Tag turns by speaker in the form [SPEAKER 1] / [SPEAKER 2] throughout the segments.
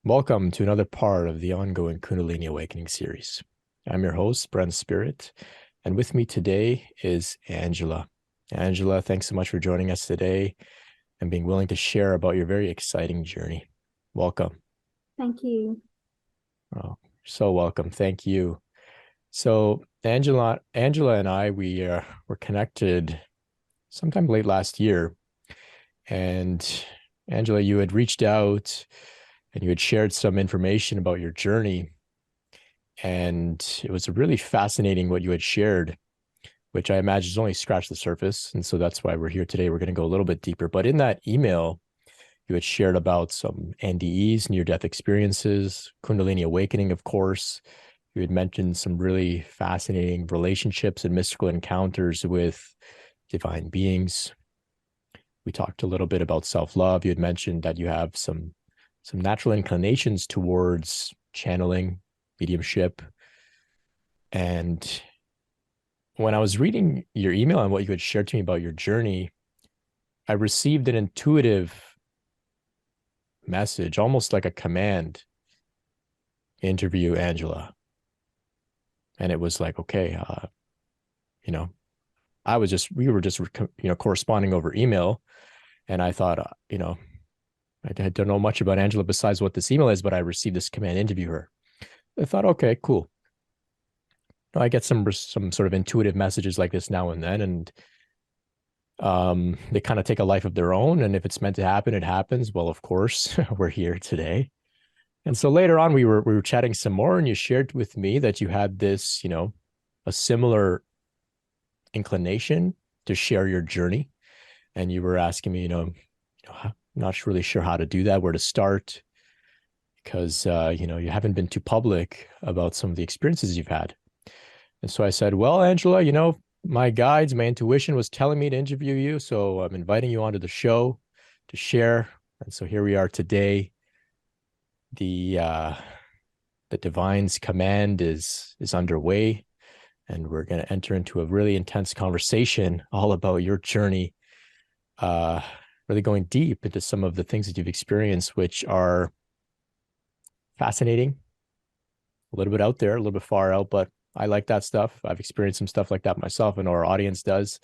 [SPEAKER 1] Welcome to another part of the ongoing Kundalini Awakening series. I'm your host, Brent Spirit, and with me today is Angela. Angela, thanks so much for joining us today and being willing to share about your very exciting journey. Welcome.
[SPEAKER 2] Thank you.
[SPEAKER 1] Oh, so welcome. Thank you. So Angela and I, we were connected sometime late last year, and Angela, you had reached out and you had shared some information about your journey. And it was really fascinating what you had shared, which I imagine has only scratched the surface. And so that's why we're here today. We're going to go a little bit deeper. But in that email, you had shared about some NDEs, near-death experiences, Kundalini awakening, of course. You had mentioned some really fascinating relationships and mystical encounters with divine beings. We talked a little bit about self-love. You had mentioned that you have some natural inclinations towards channeling, mediumship. And when I was reading your email and what you had shared to me about your journey, I received an intuitive message, almost like a command: interview Angela. And it was like, okay, we were just, corresponding over email. And I thought, I don't know much about Angela besides what this email is, but I received this command: interview her. I thought, okay, cool. I get some sort of intuitive messages like this now and then, and they kind of take a life of their own. And if it's meant to happen, it happens. Well, of course, we're here today. And so later on, we were chatting some more, and you shared with me that you had this, a similar inclination to share your journey. And you were asking me, I'm not really sure how to do that, where to start, because you haven't been too public about some of the experiences you've had. And so I said, well, Angela, my guides, my intuition was telling me to interview you. So I'm inviting you onto the show to share. And so here we are today. The divine's command is underway, and we're going to enter into a really intense conversation all about your journey, really going deep into some of the things that you've experienced, which are fascinating, a little bit out there, a little bit far out, but I like that stuff. I've experienced some stuff like that myself, and our audience does.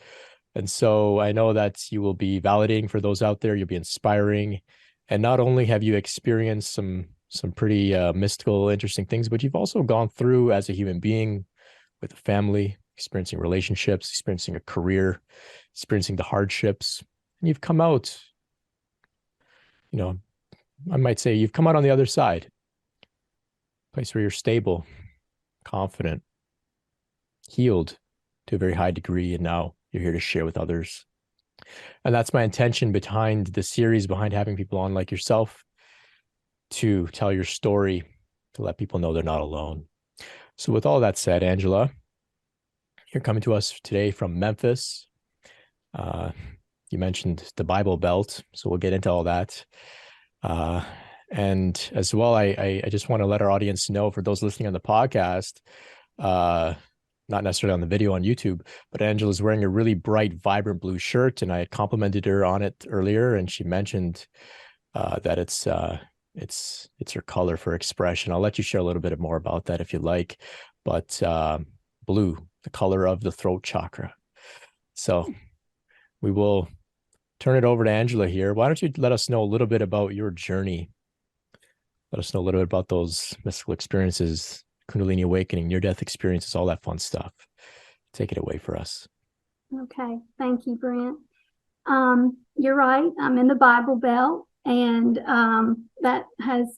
[SPEAKER 1] And so I know that you will be validating for those out there. You'll be inspiring. And not only have you experienced some pretty mystical, interesting things, but you've also gone through as a human being with a family, experiencing relationships, experiencing a career, experiencing the hardships. And you've come out, I might say you've come out on the other side, a place where you're stable, confident, healed to a very high degree, and now you're here to share with others. And that's my intention behind the series, behind having people on like yourself, to tell your story, to let people know they're not alone. So with all that said, Angela, you're coming to us today from Memphis. You mentioned the Bible Belt, so we'll get into all that. And as well, I just want to let our audience know, for those listening on the podcast, not necessarily on the video on YouTube, but Angela's wearing a really bright, vibrant blue shirt, and I had complimented her on it earlier, and she mentioned that it's her color for expression. I'll let you share a little bit more about that if you like, but blue, the color of the throat chakra. So we will turn it over to Angela here. Why don't you let us know a little bit about your journey? Let us know a little bit about those mystical experiences, Kundalini awakening, near-death experiences, all that fun stuff. Take it away for us.
[SPEAKER 2] Okay. Thank you, Brent. You're right. I'm in the Bible Belt, and that has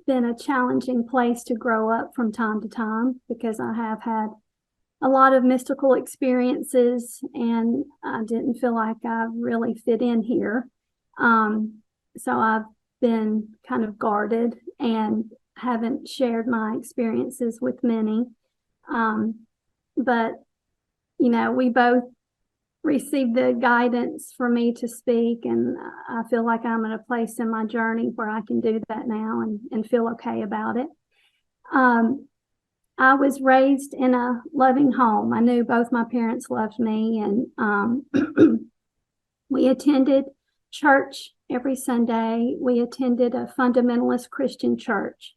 [SPEAKER 2] been a challenging place to grow up from time to time, because I have had a lot of mystical experiences, and I didn't feel like I really fit in here. So I've been kind of guarded and haven't shared my experiences with many. But, we both received the guidance for me to speak, and I feel like I'm at a place in my journey where I can do that now and feel okay about it. I was raised in a loving home. I knew both my parents loved me, and we attended church every Sunday. We attended a fundamentalist Christian church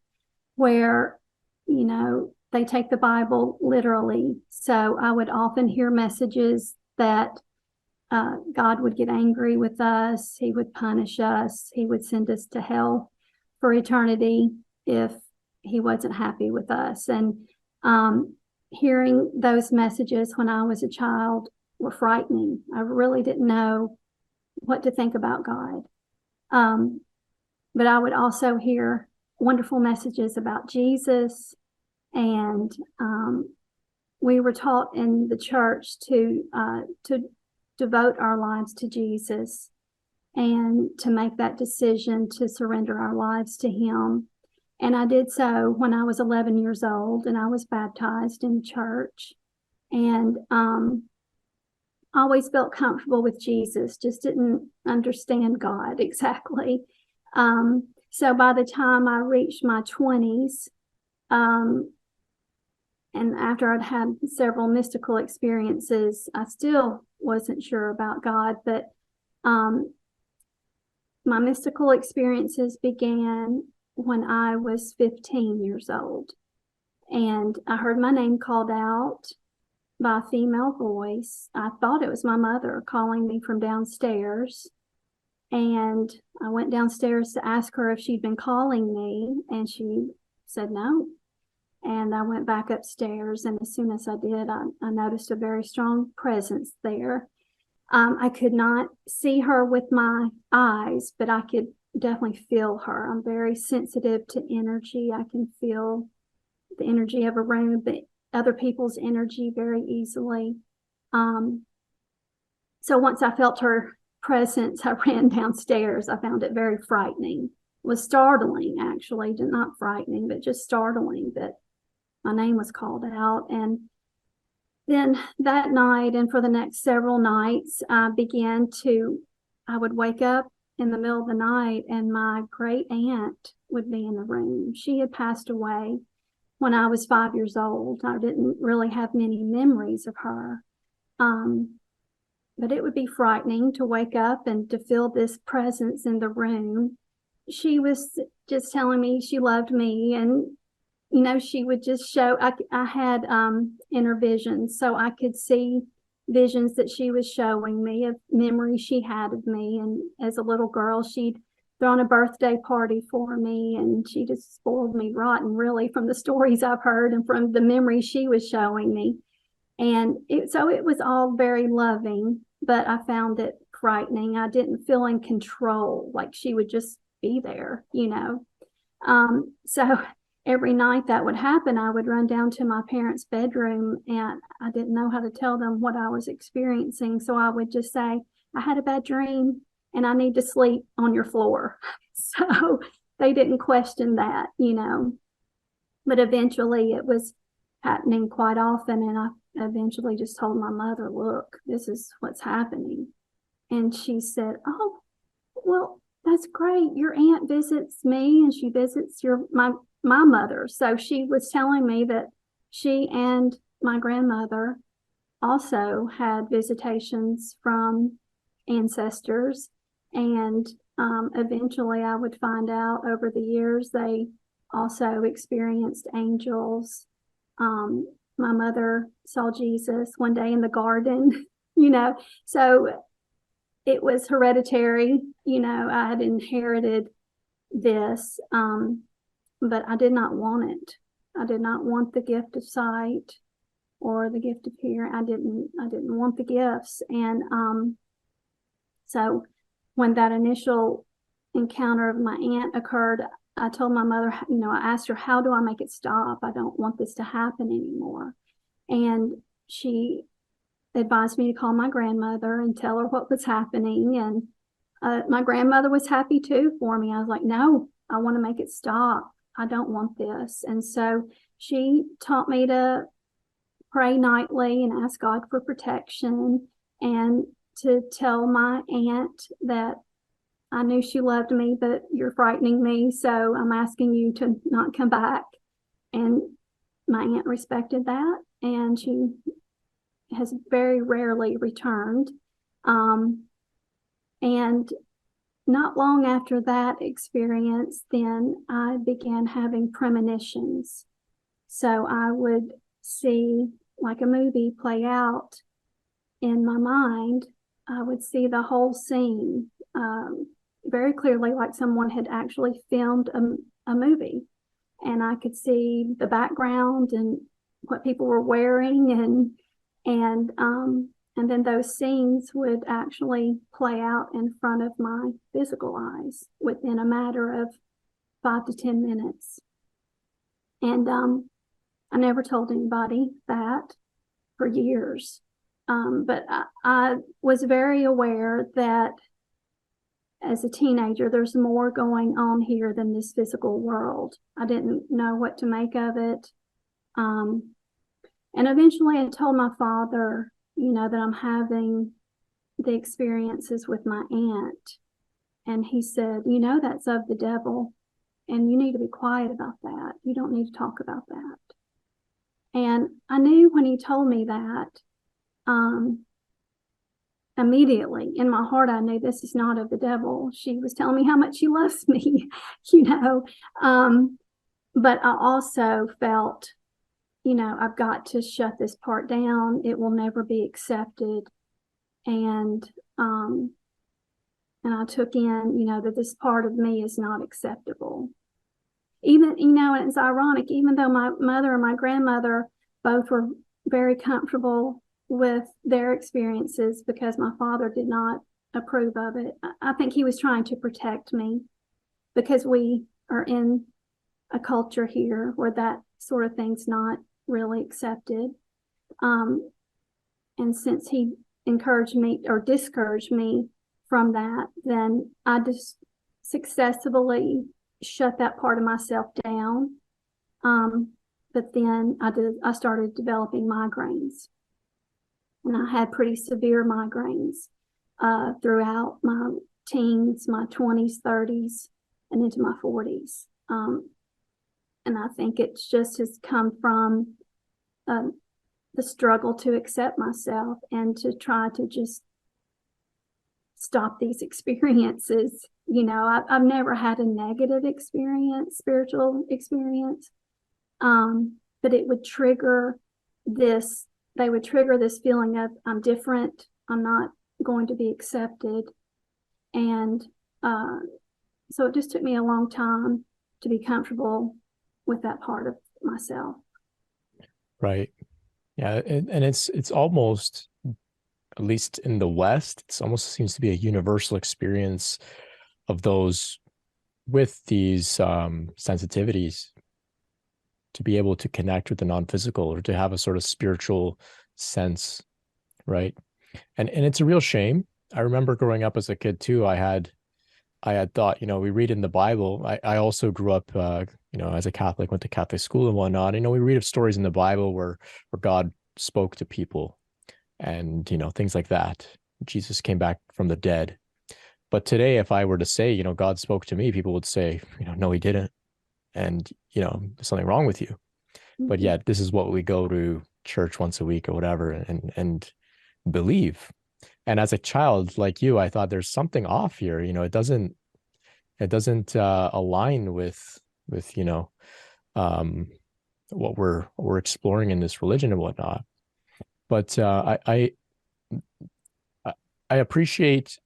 [SPEAKER 2] where, you know, they take the Bible literally. So I would often hear messages that God would get angry with us, he would punish us, he would send us to hell for eternity if he wasn't happy with us. And hearing those messages when I was a child were frightening. I really didn't know what to think about God. But I would also hear wonderful messages about Jesus. And we were taught in the church to devote our lives to Jesus and to make that decision to surrender our lives to him. And I did so when I was 11 years old, and I was baptized in church, and always felt comfortable with Jesus, just didn't understand God exactly. So by the time I reached my 20s, and after I'd had several mystical experiences, I still wasn't sure about God. But my mystical experiences began when I was 15 years old. And I heard my name called out by a female voice. I thought it was my mother calling me from downstairs. And I went downstairs to ask her if she'd been calling me, and she said no. And I went back upstairs, and as soon as I did, I noticed a very strong presence there. I could not see her with my eyes, but I could definitely feel her. I'm very sensitive to energy. I can feel the energy of a room, but other people's energy very easily. So once I felt her presence, I ran downstairs. I found it very frightening. It was startling, actually, not frightening, but just startling that my name was called out. And then that night, and for the next several nights, I would wake up in the middle of the night, and my great aunt would be in the room. She had passed away when I was 5 years old. I didn't really have many memories of her. But it would be frightening to wake up and to feel this presence in the room. She was just telling me she loved me, and you know, she would just show. I had inner visions, so I could see visions that she was showing me of memories she had of me. And as a little girl, she'd thrown a birthday party for me, and she just spoiled me rotten, really, from the stories I've heard and from the memories she was showing me. And so it was all very loving, but I found it frightening. I didn't feel in control, like she would just be there, you know. So every night that would happen, I would run down to my parents' bedroom, and I didn't know how to tell them what I was experiencing. So I would just say, I had a bad dream and I need to sleep on your floor. So they didn't question that, you know. But eventually it was happening quite often, and I eventually just told my mother, look, this is what's happening. And she said, oh, well, that's great. Your aunt visits me, and she visits my mother. So she was telling me that she and my grandmother also had visitations from ancestors. And eventually I would find out over the years they also experienced angels. My mother saw Jesus one day in the garden, you know. So it was hereditary, you know. I had inherited this, but I did not want it. I did not want the gift of sight or the gift of hearing. I didn't want the gifts. And so when that initial encounter of my aunt occurred, I told my mother, you know, I asked her, how do I make it stop? I don't want this to happen anymore. And she advised me to call my grandmother and tell her what was happening. And my grandmother was happy too for me. I was like, no, I want to make it stop. I don't want this. And so she taught me to pray nightly and ask God for protection, and to tell my aunt that I knew she loved me, but you're frightening me, so I'm asking you to not come back. And my aunt respected that, and she has very rarely returned. And not long after that experience, then I began having premonitions. So I would see like a movie play out in my mind. I would see the whole scene very clearly, like someone had actually filmed a movie. And I could see the background and what people were wearing, and then those scenes would actually play out in front of my physical eyes within a matter of 5 to 10 minutes. And I never told anybody that for years. But I was very aware that as a teenager, there's more going on here than this physical world. I didn't know what to make of it. And eventually I told my father, that I'm having the experiences with my aunt. And he said, that's of the devil. And you need to be quiet about that. You don't need to talk about that. And I knew when he told me that, immediately in my heart, I knew this is not of the devil. She was telling me how much she loves me, But I also felt, I've got to shut this part down. It will never be accepted. And I took in, that this part of me is not acceptable. Even, and it's ironic, even though my mother and my grandmother both were very comfortable with their experiences because my father did not approve of it. I think he was trying to protect me because we are in a culture here where that sort of thing's not really accepted. And since he encouraged me or discouraged me from that, then I just successfully shut that part of myself down. But then I started developing migraines. And I had pretty severe migraines throughout my teens, my 20s, 30s, and into my 40s. And I think it just has come from the struggle to accept myself and to try to just stop these experiences. I've never had a negative experience, spiritual experience, but it would trigger this. They would trigger this feeling of I'm different, I'm not going to be accepted. And so it just took me a long time to be comfortable with that part of myself.
[SPEAKER 1] Right. Yeah. And it's almost, at least in the West, it's almost seems to be a universal experience of those with these sensitivities to be able to connect with the non-physical or to have a sort of spiritual sense, right? And it's a real shame. I remember growing up as a kid too, I had thought, we read in the Bible. I also grew up, as a Catholic, went to Catholic school and whatnot. We read of stories in the Bible where God spoke to people and, things like that. Jesus came back from the dead. But today, if I were to say, God spoke to me, people would say, no, he didn't. And, there's something wrong with you. Mm-hmm. But yet this is what we go to church once a week or whatever and believe. And as a child like you, I thought there's something off here. It doesn't align with what we're exploring in this religion and whatnot. But I appreciate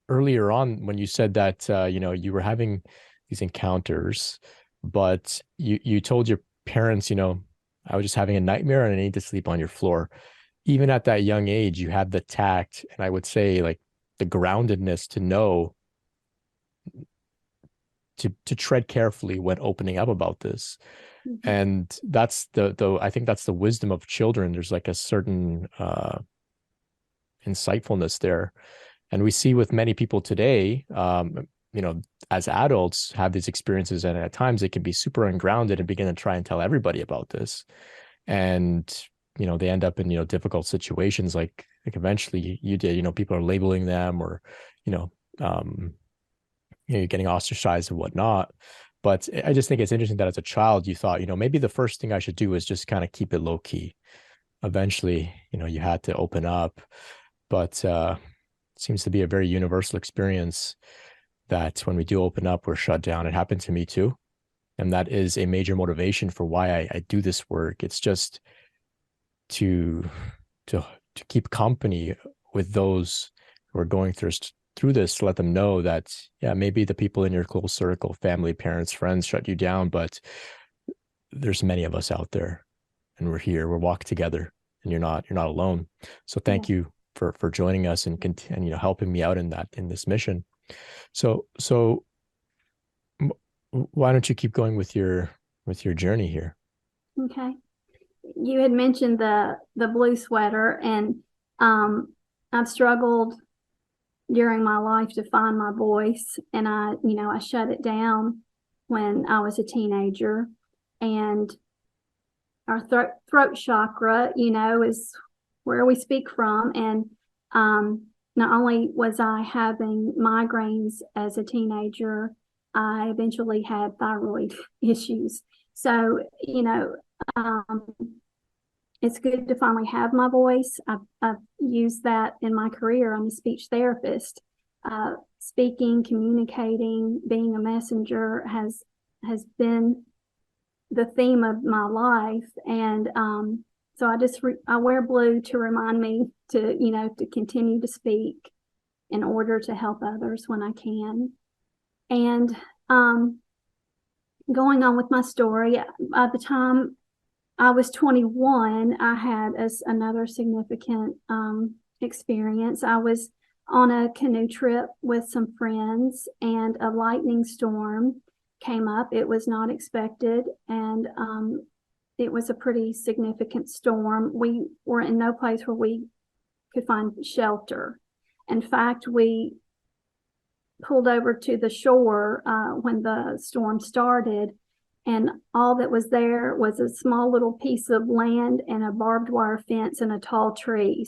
[SPEAKER 1] earlier on when you said that you were having these encounters, but you told your parents, I was just having a nightmare and I need to sleep on your floor. Even at that young age, you had the tact, and I would say like the groundedness to know to tread carefully when opening up about this. Mm-hmm. And that's I think that's the wisdom of children. There's like a certain insightfulness there. And we see with many people today, as adults have these experiences, and at times they can be super ungrounded and begin to try and tell everybody about this. And they end up in, difficult situations like eventually you did, people are labeling them or, you're getting ostracized and whatnot. But I just think it's interesting that as a child, you thought, maybe the first thing I should do is just kind of keep it low key. Eventually, you had to open up, but it seems to be a very universal experience. that when we do open up, we're shut down. It happened to me too. And that is a major motivation for why I do this work. It's just to to to keep company with those who are going through this, to let them know that, yeah, maybe the people in your close circle, family, parents, friends shut you down, but there's many of us out there, and we're here, we're walking together, and you're not alone. So
[SPEAKER 2] Yeah.
[SPEAKER 1] thank you for joining us and helping me out in this mission. So why don't you keep going with your journey here?
[SPEAKER 2] Okay. You had mentioned the blue sweater, and I've struggled during my life to find my voice, and I shut it down when I was a teenager. And our throat chakra, is where we speak from. And not only was I having migraines as a teenager, I eventually had thyroid issues. So, it's good to finally have my voice. I've used that in my career. I'm a speech therapist. Speaking, communicating, being a messenger has been the theme of my life. And so I wear blue to remind me to continue to speak in order to help others when I can. And going on with my story, by the time I was 21, I had another significant experience. I was on a canoe trip with some friends, and a lightning storm came up. It was not expected, and it was a pretty significant storm. We were in no place where we could find shelter. In fact, we pulled over to the shore when the storm started, and all that was there was a small little piece of land and a barbed wire fence and a tall tree.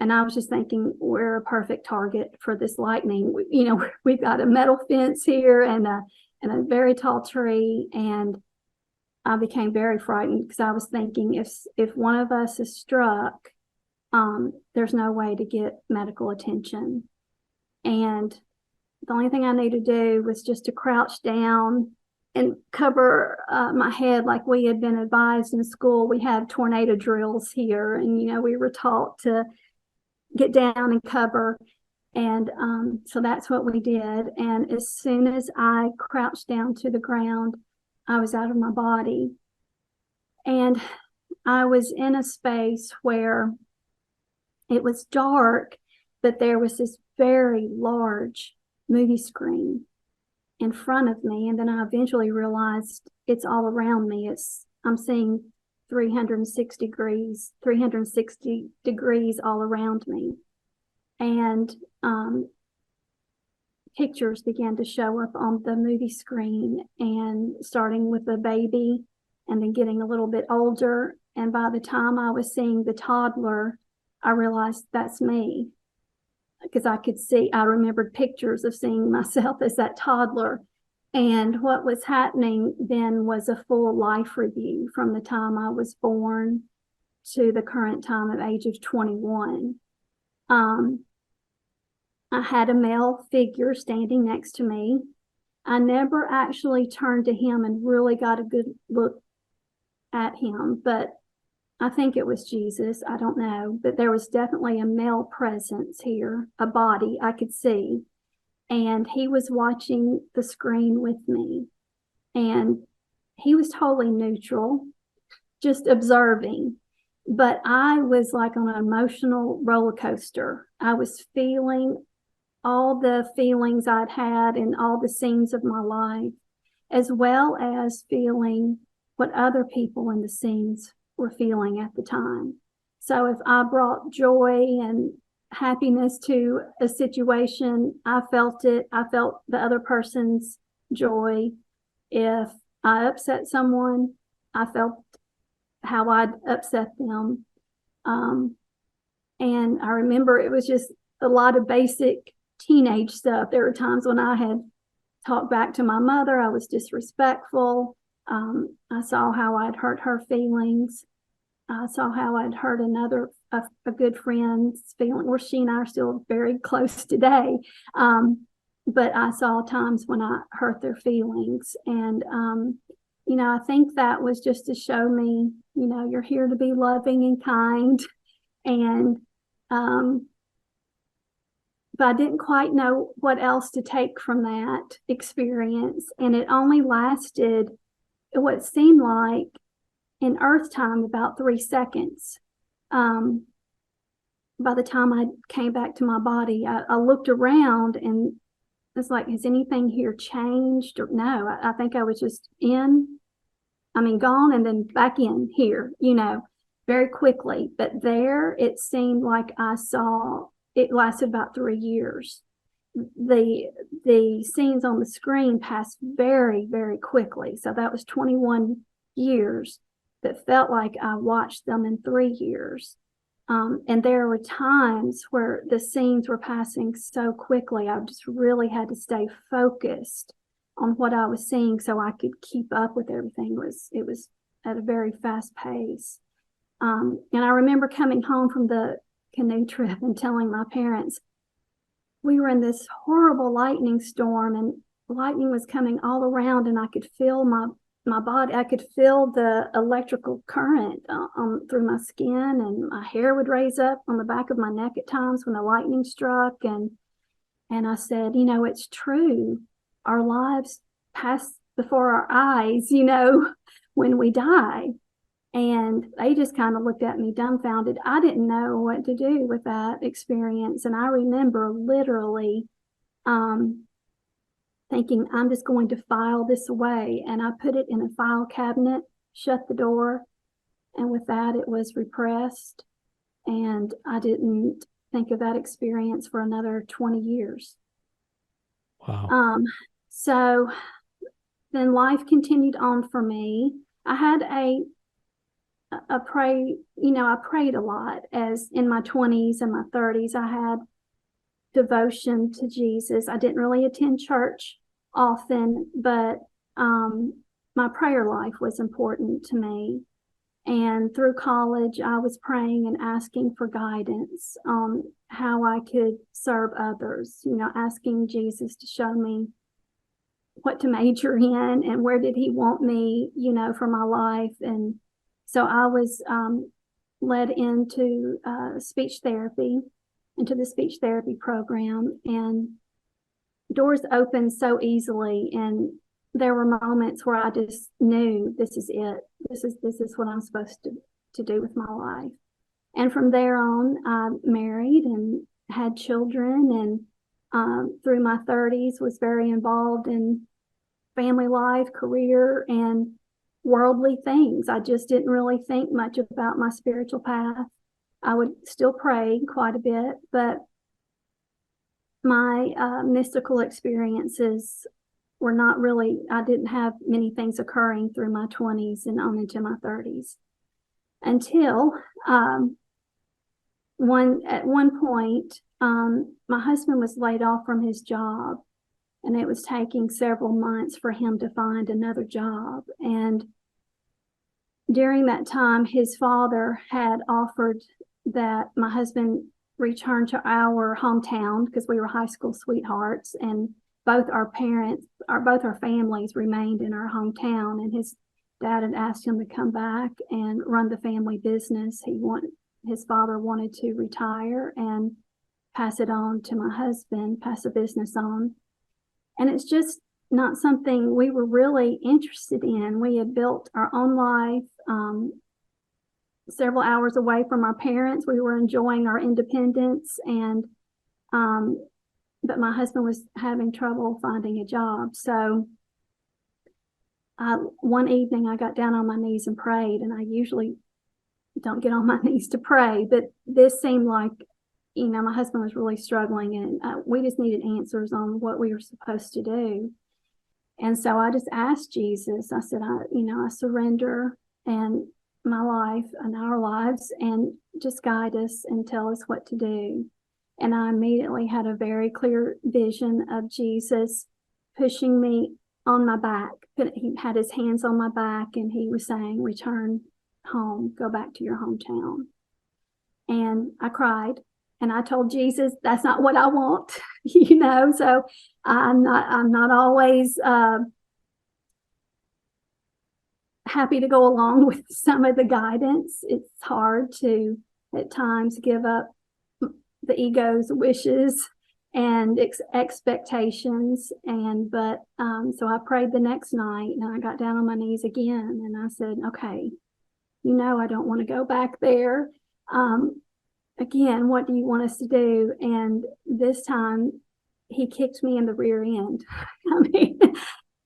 [SPEAKER 2] And I was just thinking, we're a perfect target for this lightning. We've got a metal fence here and a very tall tree. And I became very frightened because I was thinking, if one of us is struck, there's no way to get medical attention. And the only thing I needed to do was just to crouch down and cover my head like we had been advised in school. We have tornado drills here, and we were taught to get down and cover. And so that's what we did. And as soon as I crouched down to the ground, I was out of my body. And I was in a space where it was dark, but there was this very large movie screen in front of me. And then I eventually realized it's all around me. I'm seeing 360 degrees all around me. And pictures began to show up on the movie screen, and starting with the baby and then getting a little bit older. And by the time I was seeing the toddler, I realized that's me, because I remembered pictures of seeing myself as that toddler. And what was happening then was a full life review from the time I was born to the current time of age of 21. I had a male figure standing next to me. I never actually turned to him and really got a good look at him, but I think it was Jesus. I don't know, but there was definitely a male presence here, a body I could see. And he was watching the screen with me. And he was totally neutral, just observing. But I was like on an emotional roller coaster. I was feeling all the feelings I'd had in all the scenes of my life, as well as feeling what other people in the scenes were feeling at the time. So if I brought joy and happiness to a situation, I felt it. I felt the other person's joy. If I upset someone, I felt how I'd upset them. And I remember it was just a lot of basic teenage stuff. There were times when I had talked back to my mother. I was disrespectful. I saw how I'd hurt her feelings. I saw how I'd hurt a good friend's feeling, where she and I are still very close today. but I saw times when I hurt their feelings. And, I think that was just to show me, you're here to be loving and kind. And, but I didn't quite know what else to take from that experience. And it only lasted what seemed like in Earth time about 3 seconds. By the time I came back to my body, I looked around and it's like, has anything here changed? Or no, I think I was just gone and then back in here, very quickly. But there, it seemed like I saw it lasted about 3 years. The scenes on the screen passed very, very quickly. So that was 21 years that felt like I watched them in 3 years. And there were times where the scenes were passing so quickly, I just really had to stay focused on what I was seeing so I could keep up with everything. It was at a very fast pace. And I remember coming home from the canoe trip and telling my parents, we were in this horrible lightning storm and lightning was coming all around and I could feel my body. I could feel the electrical current through my skin, and my hair would raise up on the back of my neck at times when the lightning struck. And I said, it's true. Our lives pass before our eyes, when we die. And they just kind of looked at me dumbfounded. I didn't know what to do with that experience. And I remember literally thinking, I'm just going to file this away. And I put it in a file cabinet, shut the door. And with that, it was repressed. And I didn't think of that experience for another 20 years.
[SPEAKER 1] Wow.
[SPEAKER 2] So then life continued on for me. I had I prayed a lot as in my 20s and my 30s. I had devotion to Jesus. I didn't really attend church often, but my prayer life was important to me. And through college, I was praying and asking for guidance on how I could serve others, asking Jesus to show me what to major in and where did he want me, for my life. And so I was led into speech therapy, into the speech therapy program, and doors opened so easily. And there were moments where I just knew this is it. This is what I'm supposed to do with my life. And from there on, I married and had children, and through my 30s was very involved in family life, career, and worldly things. I just didn't really think much about my spiritual path. I would still pray quite a bit, but my mystical experiences were not really, I didn't have many things occurring through my 20s and on into my 30s until at one point, my husband was laid off from his job, and it was taking several months for him to find another job. And during that time, his father had offered that my husband return to our hometown because we were high school sweethearts, and both our families remained in our hometown. And his dad had asked him to come back and run the family business. His father wanted to retire and pass it on to my husband, pass the business on. And it's just not something we were really interested in. We had built our own life several hours away from our parents. We were enjoying our independence, and but my husband was having trouble finding a job. So one evening I got down on my knees and prayed, and I usually don't get on my knees to pray, but this seemed like, my husband was really struggling, and we just needed answers on what we were supposed to do. And so I just asked Jesus. I said, I surrender and my life and our lives, and just guide us and tell us what to do. And I immediately had a very clear vision of Jesus pushing me on my back. He had his hands on my back, and he was saying, return home, go back to your hometown. And I cried, And I told Jesus, that's not what I want, you know. So I'm not always happy to go along with some of the guidance. It's hard to at times give up the ego's wishes and expectations. But so I prayed the next night, and I got down on my knees again, and I said, okay, you know, I don't want to go back there. Again, what do you want us to do? And this time he kicked me in the rear end. I mean,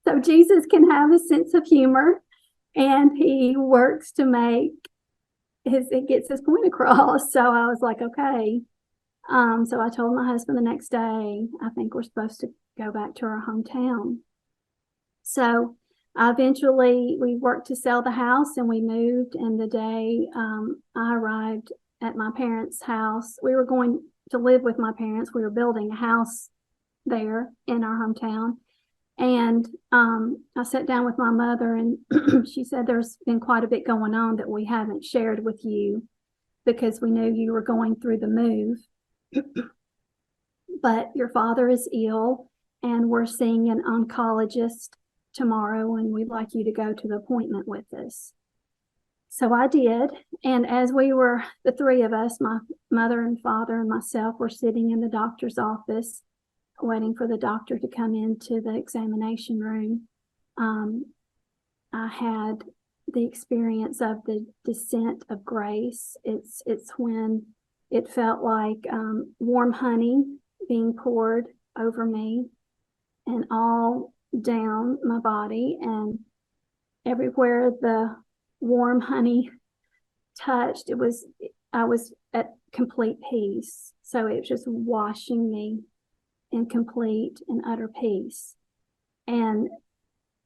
[SPEAKER 2] so Jesus can have a sense of humor, and he works to make it gets his point across. So I was like, okay. So I told my husband the next day, I think we're supposed to go back to our hometown. So eventually we worked to sell the house, and we moved. And the day I arrived at my parents' house, we were going to live with my parents. We were building a house there in our hometown. And I sat down with my mother, and she said, there's been quite a bit going on that we haven't shared with you because we knew you were going through the move. But your father is ill, and we're seeing an oncologist tomorrow, and we'd like you to go to the appointment with us. So I did. And as we were, the three of us, my mother and father and myself, were sitting in the doctor's office waiting for the doctor to come into the examination room, I had the experience of the descent of grace. It's when it felt like warm honey being poured over me and all down my body, and everywhere the warm honey touched, I was at complete peace. So it was just washing me in complete and utter peace. And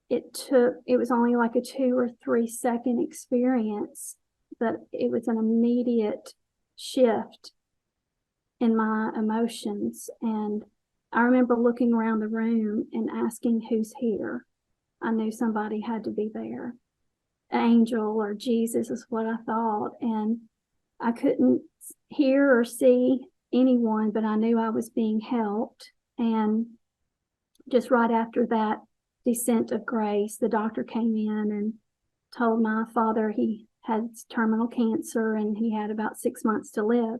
[SPEAKER 2] it was only like a 2 or 3 second experience, but it was an immediate shift in my emotions. And I remember looking around the room and asking, who's here? I knew somebody had to be there. Angel or Jesus is what I thought. And I couldn't hear or see anyone, but I knew I was being helped. And just right after that descent of grace, the doctor came in and told my father he had terminal cancer and he had about 6 months to live.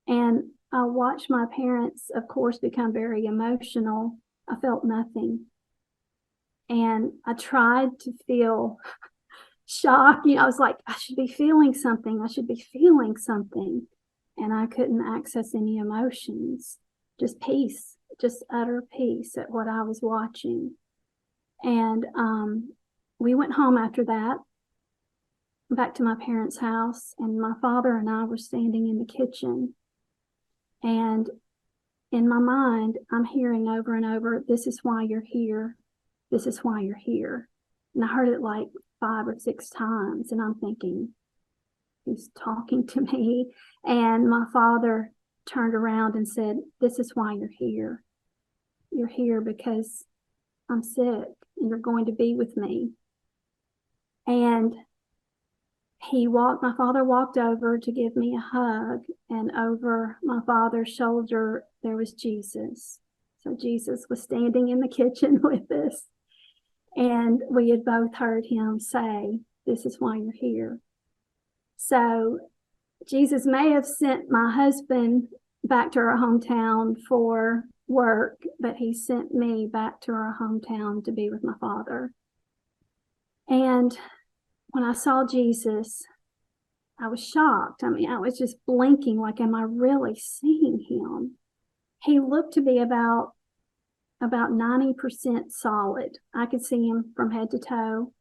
[SPEAKER 2] And I watched my parents, of course, become very emotional. I felt nothing. And I tried to feel shock. You know, I was like, I should be feeling something. I should be feeling something. And I couldn't access any emotions, just peace, just utter peace at what I was watching. And we went home after that, back to my parents' house, and my father and I were standing in the kitchen. And in my mind, I'm hearing over and over, this is why you're here. This is why you're here. And I heard it like 5 or 6 times. And I'm thinking, he's talking to me. And my father turned around and said, this is why you're here. You're here because I'm sick and you're going to be with me. And my father walked over to give me a hug, and over my father's shoulder, there was Jesus. So Jesus was standing in the kitchen with us. And we had both heard him say, this is why you're here. So Jesus may have sent my husband back to our hometown for work, but he sent me back to our hometown to be with my father. And when I saw Jesus, I was shocked. I mean, I was just blinking like, am I really seeing him? He looked to be about 90% solid. I could see him from head to toe.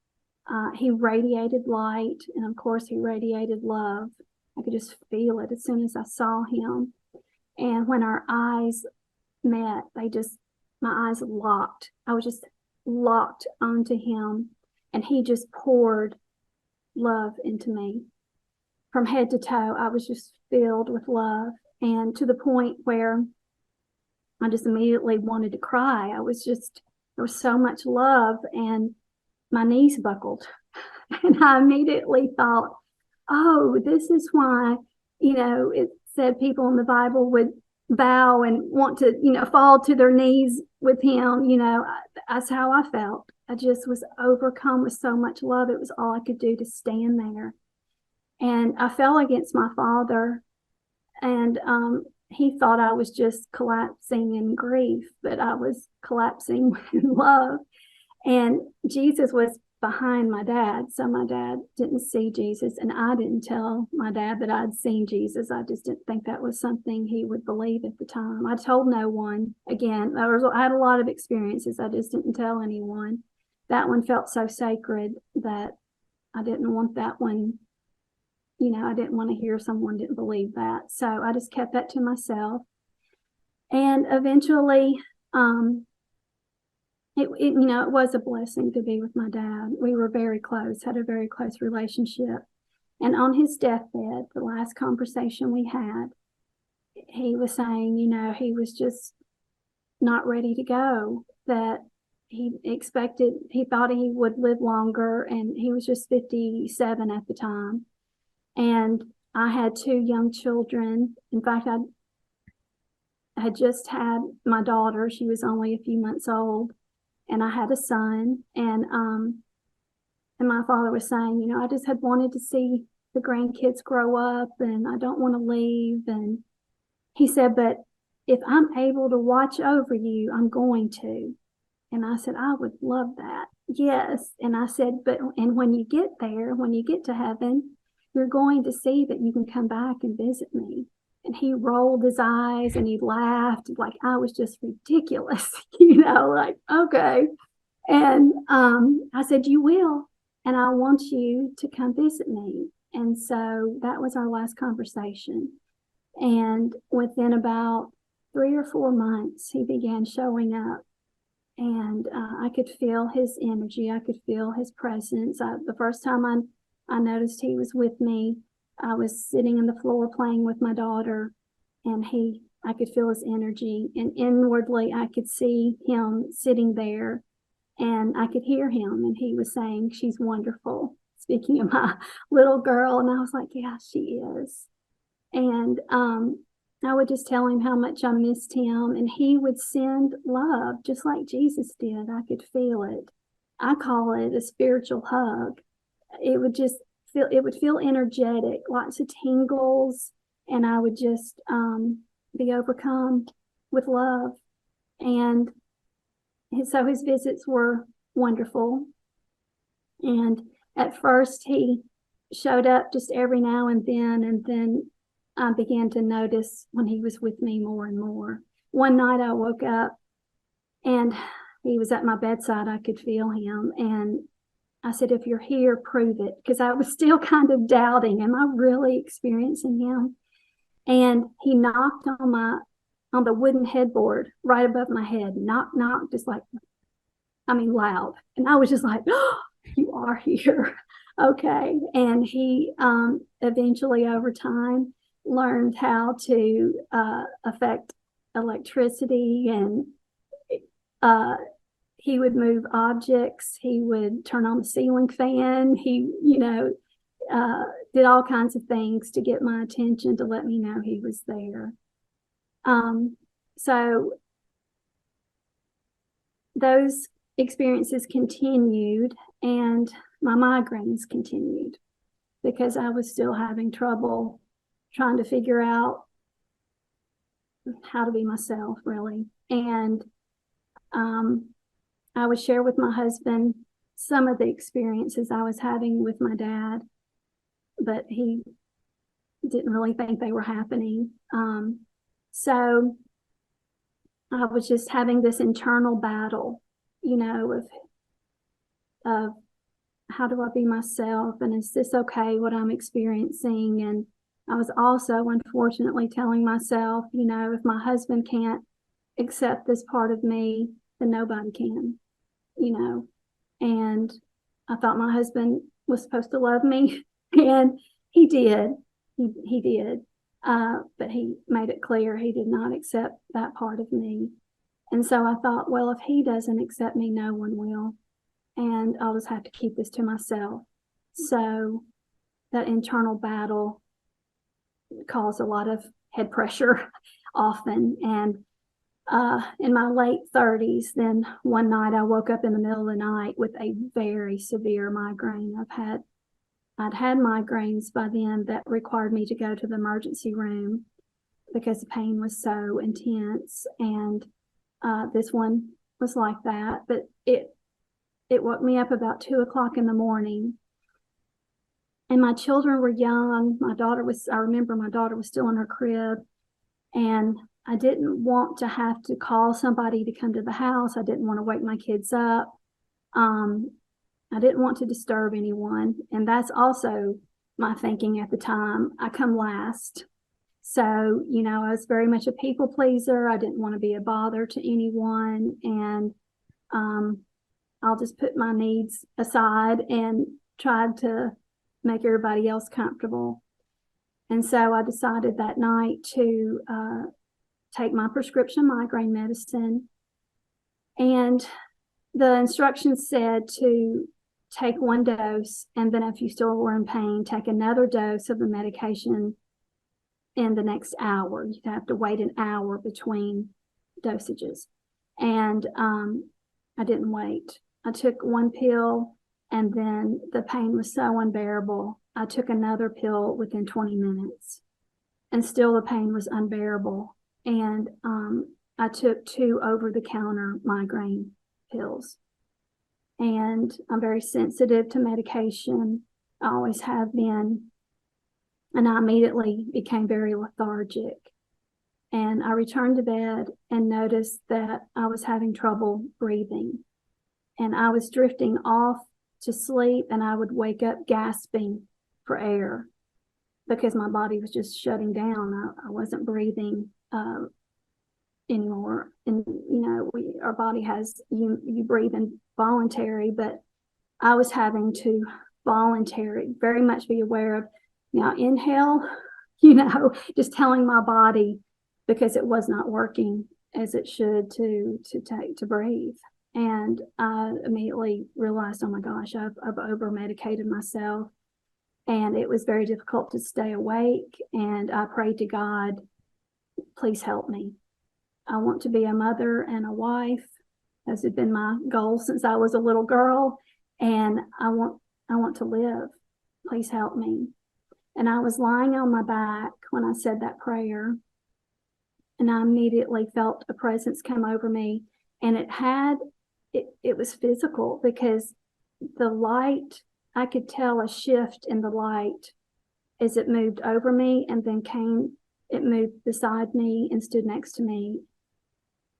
[SPEAKER 2] He radiated light, and of course he radiated love. I could just feel it as soon as I saw him. And when our eyes met, my eyes locked. I was just locked onto him, and he just poured love into me. From head to toe, I was just filled with love, and to the point where I just immediately wanted to cry. there was so much love, and my knees buckled. And I immediately thought, oh, this is why, said people in the Bible would bow and want to, fall to their knees with him. That's how I felt. I just was overcome with so much love. It was all I could do to stand there. And I fell against my father, and he thought I was just collapsing in grief, but I was collapsing in love. And Jesus was behind my dad. So my dad didn't see Jesus, and I didn't tell my dad that I'd seen Jesus. I just didn't think that was something he would believe at the time. I told no one. Again, I had a lot of experiences. I just didn't tell anyone. That one felt so sacred that I didn't want that one. I didn't want to hear someone didn't believe that. So I just kept that to myself. And eventually, it was a blessing to be with my dad. We were very close, had a very close relationship. And on his deathbed, the last conversation we had, he was saying, he was just not ready to go, that he thought he would live longer, and he was just 57 at the time. And I had 2 young children. In fact, I had just had my daughter. She was only a few months old. And I had a son. And my father was saying, I just had wanted to see the grandkids grow up, and I don't want to leave. And he said, but if I'm able to watch over you, I'm going to. And I said, I would love that. Yes. And I said, and when you get there, when you get to heaven, you're going to see that you can come back and visit me. And he rolled his eyes and he laughed like I was just ridiculous, like, okay. And I said, you will. And I want you to come visit me. And so that was our last conversation. And within about 3 or 4 months, he began showing up. And I could feel his energy. I could feel his presence. The first time I noticed he was with me, I was sitting on the floor playing with my daughter, and I could feel his energy, and inwardly I could see him sitting there, and I could hear him, and he was saying, she's wonderful, speaking of my little girl. And I was like, yeah, she is. And I would just tell him how much I missed him, and he would send love just like Jesus did. I could feel it. I call it a spiritual hug. It would feel energetic, lots of tingles, and I would just be overcome with love. And so his visits were wonderful. And at first he showed up just every now and then I began to notice when he was with me more and more. One night I woke up and he was at my bedside. I could feel him, and I said, if you're here, prove it, because I was still kind of doubting, am I really experiencing him? And he knocked on the wooden headboard right above my head, knock, just like, loud. And I was just like, oh, you are here. Okay. And he eventually, over time, learned how to affect electricity, and he would move objects. He would turn on the ceiling fan. He, did all kinds of things to get my attention, to let me know he was there. So those experiences continued, and my migraines continued, because I was still having trouble trying to figure out how to be myself, really. And I would share with my husband some of the experiences I was having with my dad, but he didn't really think they were happening. So I was just having this internal battle, of how do I be myself, and is this okay, what I'm experiencing? And I was also, unfortunately, telling myself, if my husband can't accept this part of me, then nobody can, and I thought my husband was supposed to love me, and he did. He did. But he made it clear he did not accept that part of me. And so I thought, well, if he doesn't accept me, no one will. And I'll just have to keep this to myself. So that internal battle caused a lot of head pressure often. And in my late 30s, then one night I woke up in the middle of the night with a very severe migraine. I'd had migraines by then that required me to go to the emergency room because the pain was so intense. And this one was like that, but it woke me up about 2 o'clock in the morning. And my children were young. I remember my daughter was still in her crib, and I didn't want to have to call somebody to come to the house. I didn't want to wake my kids up. I didn't want to disturb anyone. And that's also my thinking at the time. I come last. So, I was very much a people pleaser. I didn't want to be a bother to anyone. And I'll just put my needs aside and tried to make everybody else comfortable. And so I decided that night to take my prescription migraine medicine. And the instructions said to take one dose, and then if you still were in pain, take another dose of the medication in the next hour. You'd have to wait an hour between dosages. And I didn't wait. I took one pill, and then the pain was so unbearable. I took another pill within 20 minutes, and still the pain was unbearable. And I took 2 over-the-counter migraine pills. And I'm very sensitive to medication. I always have been. And I immediately became very lethargic. And I returned to bed and noticed that I was having trouble breathing. And I was drifting off to sleep, and I would wake up gasping for air because my body was just shutting down. I wasn't breathing anymore. And our body has you breathe involuntary, but I was having to very much be aware of, now inhale, just telling my body, because it was not working as it should to breathe. And I immediately realized, oh my gosh, I've over medicated myself, and it was very difficult to stay awake. And I prayed to God, please help me. I want to be a mother and a wife. Those have been my goals since I was a little girl, and I want to live. Please help me. And I was lying on my back when I said that prayer, and I immediately felt a presence come over me, and it was physical, because the light, I could tell a shift in the light as it moved over me, and then it moved beside me and stood next to me.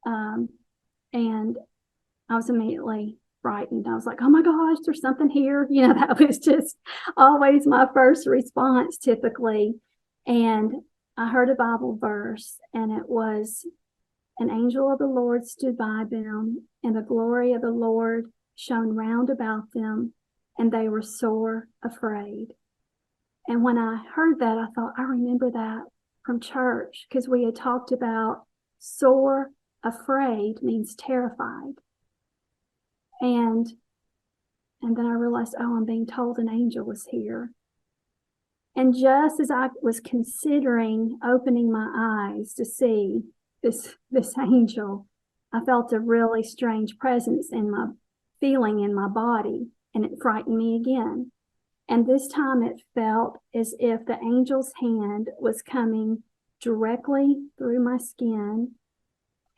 [SPEAKER 2] And I was immediately frightened. I was like, oh my gosh, there's something here. That was just always my first response typically. And I heard a Bible verse, and it was, an angel of the Lord stood by them, and the glory of the Lord shone round about them, and they were sore afraid. And when I heard that, I thought, I remember that from church, because we had talked about sore afraid means terrified. And then I realized, I'm being told an angel was here. And just as I was considering opening my eyes to see this angel, I felt a really strange presence in my body, and it frightened me again. And this time it felt as if the angel's hand was coming directly through my skin.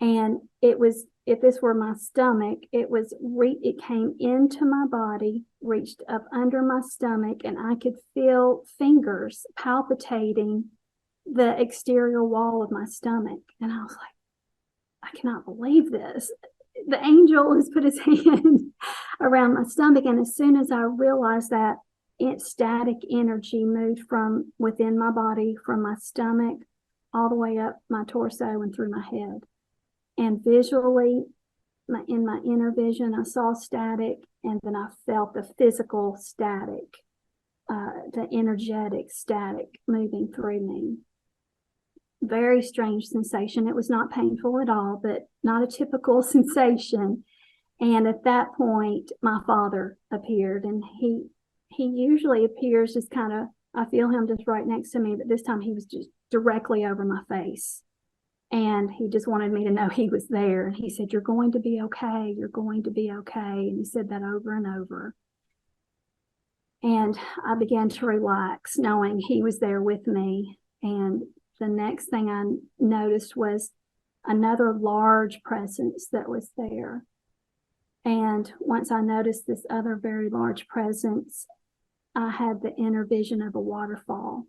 [SPEAKER 2] And it was, if this were my stomach, it came into my body, reached up under my stomach, and I could feel fingers palpitating the exterior wall of my stomach. And I was like, I cannot believe this. The angel has put his hand around my stomach. And as soon as I realized that, static energy moved from within my body, from my stomach, all the way up my torso and through my head. And visually, in my inner vision, I saw static, and then I felt the physical static, the energetic static moving through me. Very strange sensation. It was not painful at all, but not a typical sensation. And at that point, my father appeared, and he usually appears just kind of, I feel him just right next to me, but this time he was just directly over my face. And he just wanted me to know he was there. And he said, "You're going to be okay. You're going to be okay." And he said that over and over. And I began to relax, knowing he was there with me. And the next thing I noticed was another large presence that was there. And once I noticed this other very large presence, I had the inner vision of a waterfall.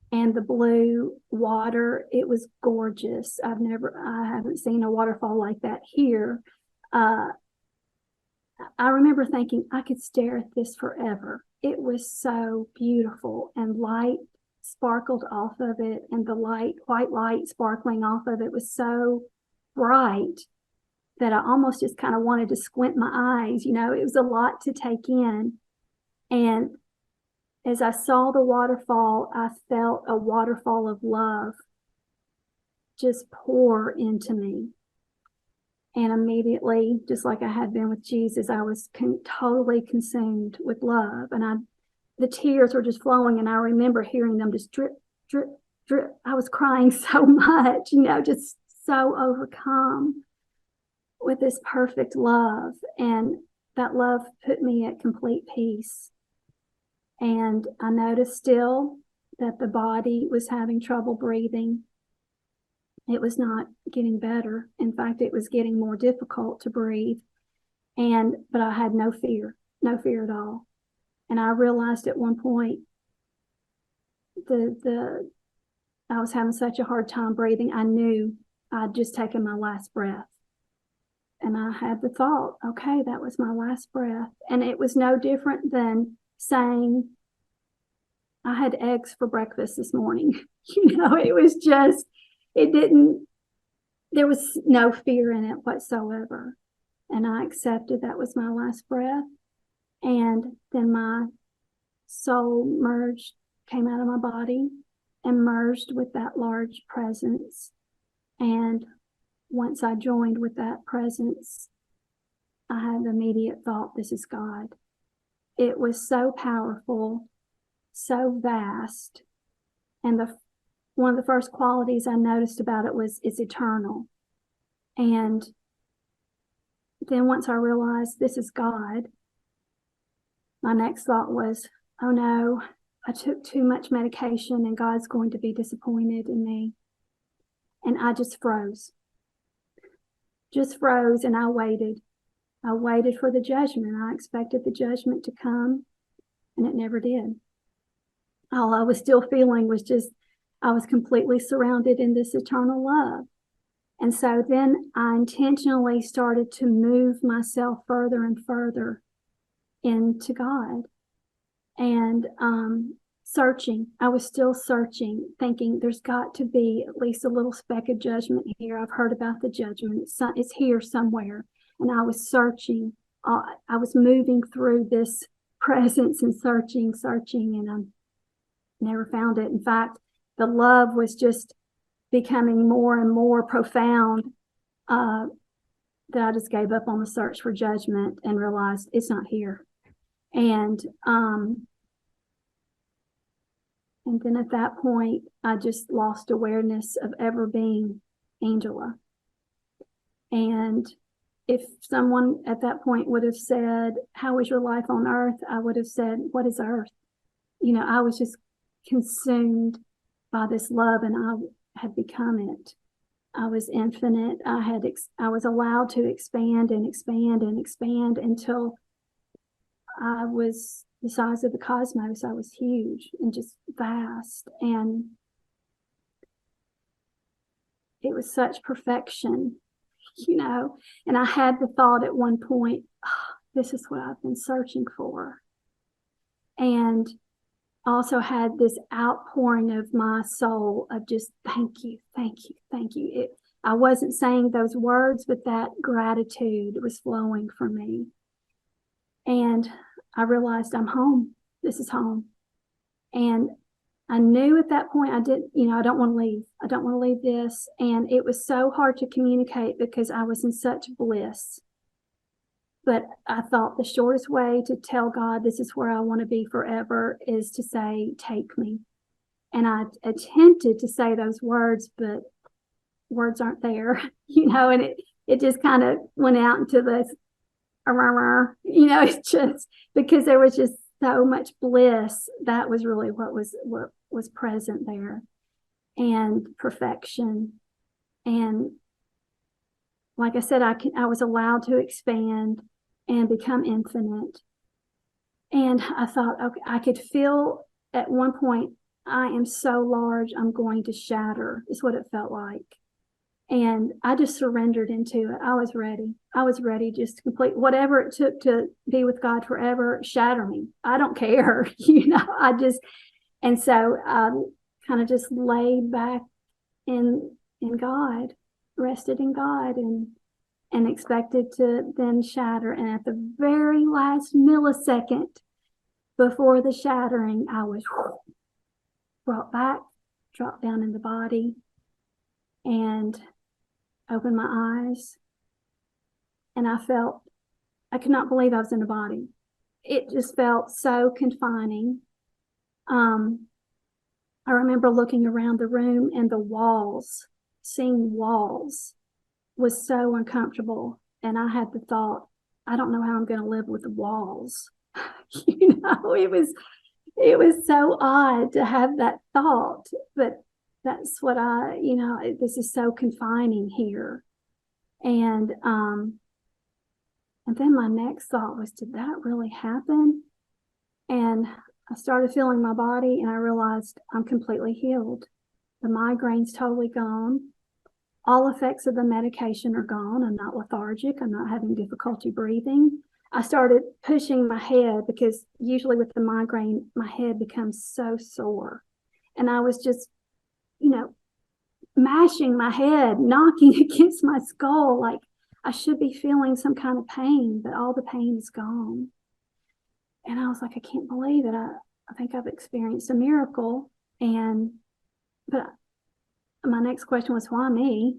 [SPEAKER 2] And the blue water, it was gorgeous. I haven't seen a waterfall like that here. I remember thinking I could stare at this forever. It was so beautiful, and light sparkled off of it, and the white light sparkling off of it was so bright that I almost just kind of wanted to squint my eyes. It was a lot to take in. And as I saw the waterfall, I felt a waterfall of love just pour into me. And immediately, just like I had been with Jesus, I was totally consumed with love. And the tears were just flowing. And I remember hearing them just drip, drip, drip. I was crying so much, just so overcome with this perfect love. And that love put me at complete peace. And I noticed still that the body was having trouble breathing. It was not getting better. In fact, it was getting more difficult to breathe. But I had no fear at all. And I realized at one point I was having such a hard time breathing. I knew I'd just taken my last breath. And I had the thought, okay, that was my last breath. And it was no different than saying, I had eggs for breakfast this morning. It was just, there was no fear in it whatsoever. And I accepted that was my last breath. And then my soul came out of my body and merged with that large presence. And once I joined with that presence, I had the immediate thought, this is God. It was so powerful, so vast. And one of the first qualities I noticed about it was it's eternal. And then once I realized this is God, my next thought was, oh no, I took too much medication and God's going to be disappointed in me. And I just froze. And I waited. I waited for the judgment. I expected the judgment to come, and it never did. All I was still feeling was just, I was completely surrounded in this eternal love. And so then I intentionally started to move myself further and further into God. And searching. I was still searching, thinking there's got to be at least a little speck of judgment here. I've heard about the judgment. It's here somewhere. And I was searching. I was moving through this presence and searching, and I never found it. In fact, the love was just becoming more and more profound, that I just gave up on the search for judgment and realized it's not here. And then at that point, I just lost awareness of ever being Angela. And if someone at that point would have said, how was your life on earth? I would have said, what is earth? I was just consumed by this love, and I had become it. I was infinite. I was allowed to expand and expand and expand until I was the size of the cosmos. I was huge and just vast. And it was such perfection, And I had the thought at one point, oh, this is what I've been searching for. And also had this outpouring of my soul of just thank you, thank you, thank you. I wasn't saying those words, but that gratitude was flowing from me. And I realized I'm home. This is home. And I knew at that point I don't want to leave. I don't want to leave this. And it was so hard to communicate because I was in such bliss. But I thought the shortest way to tell God this is where I want to be forever is to say, take me. And I attempted to say those words, but words aren't there, and it just kind of went out into this, it's just because there was just so much bliss. That was really what was present there, and perfection. And like I said, I was allowed to expand and become infinite. And I thought, okay, I could feel at one point, I am so large, I'm going to shatter, is what it felt like. And I just surrendered into it. I was ready. I was ready just to complete whatever it took to be with God forever, shatter me. I don't care. And so I kind of just laid back in God, rested in God, and expected to then shatter. And at the very last millisecond before the shattering, I was brought back, dropped down in the body, and opened my eyes. And I could not believe I was in a body. It just felt so confining. I remember looking around the room, and the walls, seeing walls, was so uncomfortable. And I had the thought, I don't know how I'm going to live with the walls. It was so odd to have that thought, but that's what this is so confining here. And then my next thought was, did that really happen? And I started feeling my body, and I realized I'm completely healed. The migraine's totally gone. All effects of the medication are gone. I'm not lethargic. I'm not having difficulty breathing. I started pushing my head, because usually with the migraine, my head becomes so sore. And I was just, mashing my head, knocking against my skull, like I should be feeling some kind of pain, but all the pain is gone. And I was like, I can't believe it. I think I've experienced a miracle. But my next question was, why me?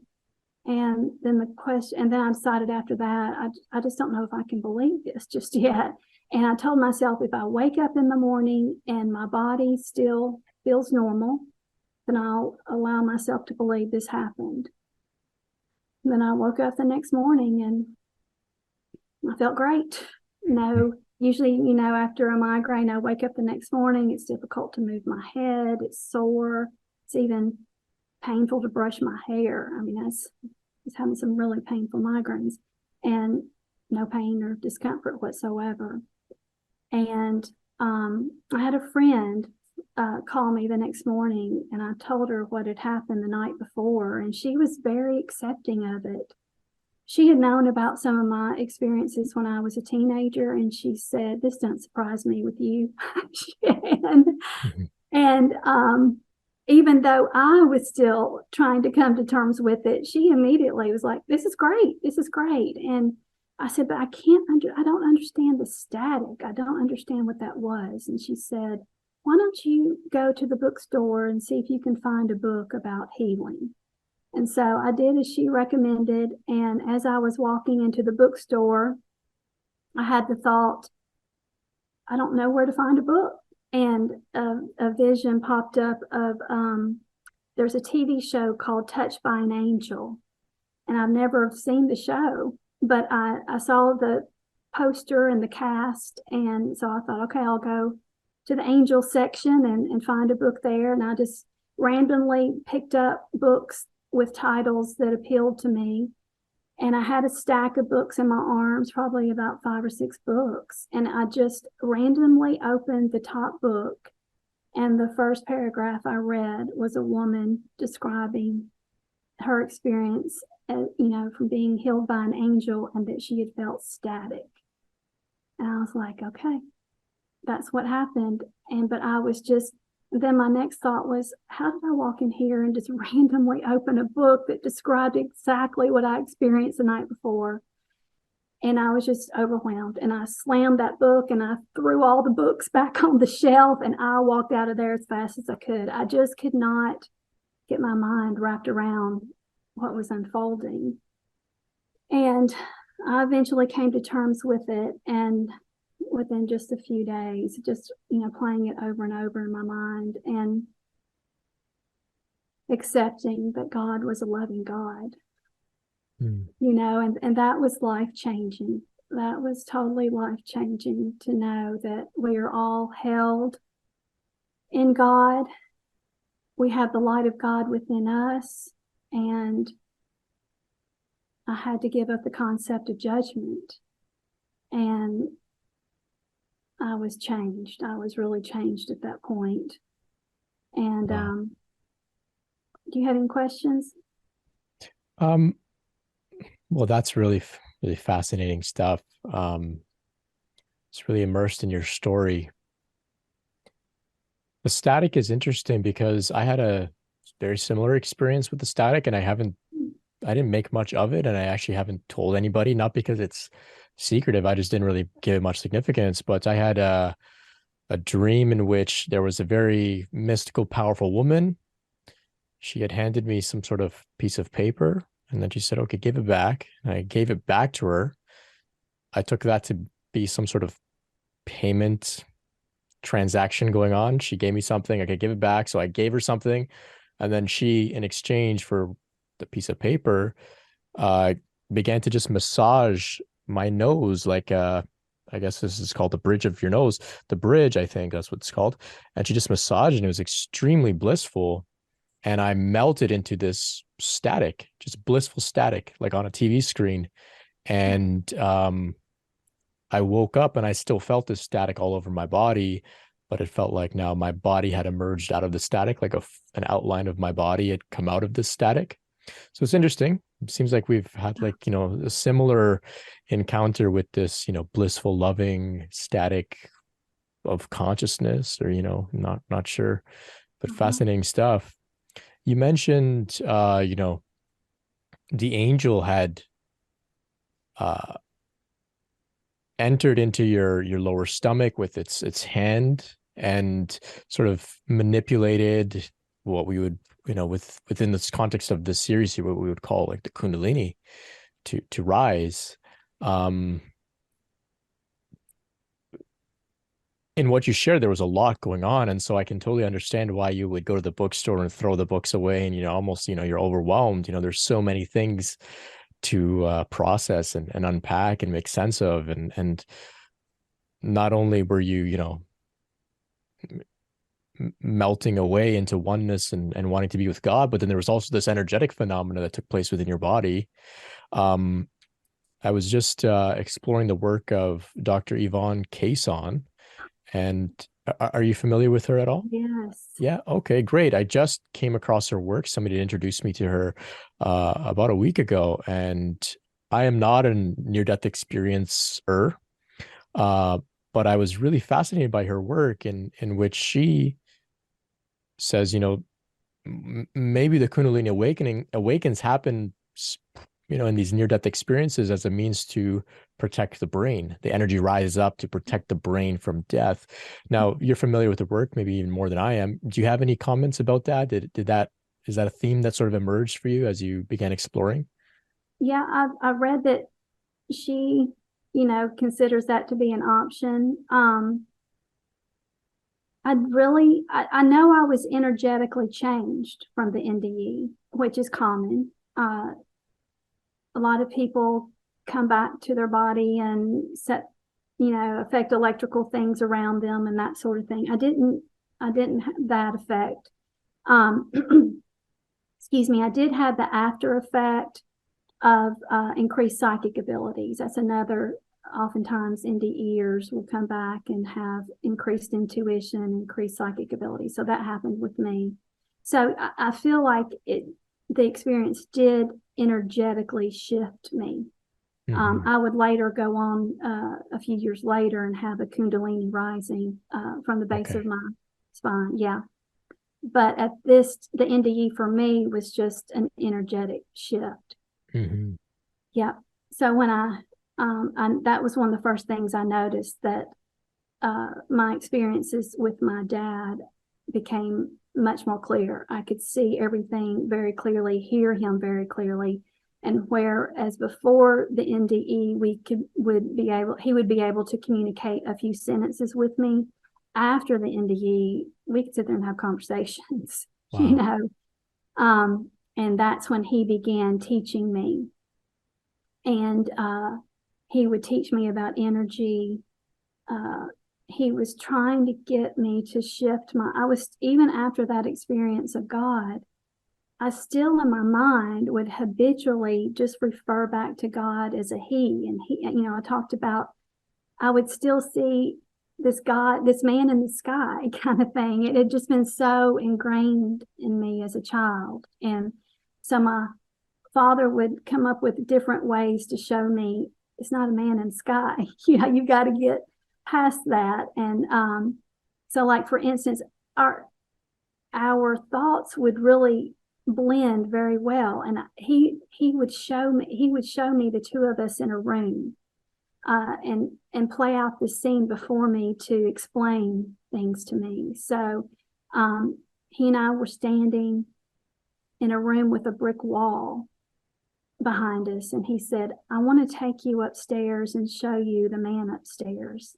[SPEAKER 2] And then I decided after that, I just don't know if I can believe this just yet. And I told myself, if I wake up in the morning and my body still feels normal, then I'll allow myself to believe this happened. And then I woke up the next morning and I felt great. Usually, after a migraine, I wake up the next morning, it's difficult to move my head, it's sore, it's even painful to brush my hair. I mean, I was having some really painful migraines, and no pain or discomfort whatsoever. And I had a friend call me the next morning, and I told her what had happened the night before, and she was very accepting of it. She had known about some of my experiences when I was a teenager, and she said, "This doesn't surprise me with you." and even though I was still trying to come to terms with it, she immediately was like, "This is great. This is great." And I said, "But I don't understand the static. I don't understand what that was." And she said, "Why don't you go to the bookstore and see if you can find a book about healing?" And so I did as she recommended. And as I was walking into the bookstore, I had the thought, I don't know where to find a book. And a vision popped up of there's a TV show called Touched by an Angel. And I've never seen the show, but I saw the poster and the cast. And so I thought, okay, I'll go to the angel section and find a book there. And I just randomly picked up books with titles that appealed to me. And I had a stack of books in my arms, probably about 5 or 6 books. And I just randomly opened the top book. And the first paragraph I read was a woman describing her experience, from being healed by an angel, and that she had felt static. And I was like, okay, that's what happened. But I was just, then my next thought was, how did I walk in here and just randomly open a book that described exactly what I experienced the night before? And I was just overwhelmed. And I slammed that book and I threw all the books back on the shelf, and I walked out of there as fast as I could. I just could not get my mind wrapped around what was unfolding. And I eventually came to terms with it. And within just a few days, just, playing it over and over in my mind. And accepting that God was a loving God,
[SPEAKER 1] Mm.
[SPEAKER 2] and that was life changing. That was totally life changing to know that we are all held in God. We have the light of God within us. And I had to give up the concept of judgment. And I was changed. I was really changed at that point. And
[SPEAKER 1] Wow.
[SPEAKER 2] do you have any questions?
[SPEAKER 1] Um, well, that's really, really fascinating stuff. It's really immersed in your story. The static is interesting because I had a very similar experience with the static, and I didn't make much of it, and I actually haven't told anybody, not because it's secretive. I just didn't really give it much significance. But I had a dream in which there was a very mystical, powerful woman. She had handed me some sort of piece of paper, and then she said, "Okay, give it back." And I gave it back to her. I took that to be some sort of payment transaction going on. She gave me something. Okay, give it back. So I gave her something. And then she, in exchange for the piece of paper, uh, began to just massage my nose, like I guess this is called the bridge of your nose. The bridge, I think that's what it's called. And she just massaged, and it was extremely blissful. And I melted into this static, just blissful static, like on a TV screen. And I woke up and I still felt this static all over my body, but it felt like now my body had emerged out of the static, like an outline of my body had come out of this static. So it's interesting. It seems like we've had like, a similar encounter with this, blissful, loving static of consciousness, or, not sure, but
[SPEAKER 2] Uh-huh.
[SPEAKER 1] fascinating stuff. You mentioned, the angel had uh entered into your lower stomach with its hand and sort of manipulated what we would, within this context of this series here, what we would call like the Kundalini to rise. Um, in what you shared, there was a lot going on, and so I can totally understand why you would go to the bookstore and throw the books away, and almost you're overwhelmed. There's so many things to process and unpack and make sense of, and not only were you melting away into oneness and wanting to be with God, but then there was also this energetic phenomena that took place within your body. Um, I was just exploring the work of Dr. Yvonne Cason, and are you familiar with her at all?
[SPEAKER 2] Yes.
[SPEAKER 1] Yeah. Okay, great. I just came across her work. Somebody introduced me to her about a week ago, and I am not a near-death experiencer, uh, but I was really fascinated by her work in which she says, maybe the Kundalini awakens happen, in these near-death experiences as a means to protect the brain. The energy rises up to protect the brain from death. Now, you're familiar with the work, maybe even more than I am. Do you have any comments about that? Is that a theme that sort of emerged for you as you began exploring?
[SPEAKER 2] Yeah, I read that she, considers that to be an option. I know I was energetically changed from the NDE, which is common. A lot of people come back to their body and affect electrical things around them and that sort of thing. I didn't have that effect. Um, excuse me, I did have the after effect of increased psychic abilities. That's another, oftentimes NDEers will come back and have increased intuition, increased psychic ability. So that happened with me. So I feel like the experience did energetically shift me.
[SPEAKER 1] Mm-hmm.
[SPEAKER 2] I would later go on a few years later and have a Kundalini rising from the base of
[SPEAKER 1] Okay.
[SPEAKER 2] my spine. Yeah. But the NDE for me was just an energetic shift.
[SPEAKER 1] Mm-hmm.
[SPEAKER 2] Yeah. So when that was one of the first things I noticed, that my experiences with my dad became much more clear. I could see everything very clearly, hear him very clearly. And whereas before the NDE, he would be able to communicate a few sentences with me. After the NDE, we could sit there and have conversations, you
[SPEAKER 1] Wow.
[SPEAKER 2] know. And that's when he began teaching me. And he would teach me about energy. He was trying to get me to shift even after that experience of God, I still in my mind would habitually just refer back to God as a he. And he, I talked about, I would still see this God, this man in the sky kind of thing. It had just been so ingrained in me as a child. And so my father would come up with different ways to show me it's not a man in the sky. You've got to get past that. And so, like, for instance, our thoughts would really blend very well. And he would show me the two of us in a room, and play out the scene before me to explain things to me. So he and I were standing in a room with a brick wall behind us, and he said, I want to take you upstairs and show you the man upstairs,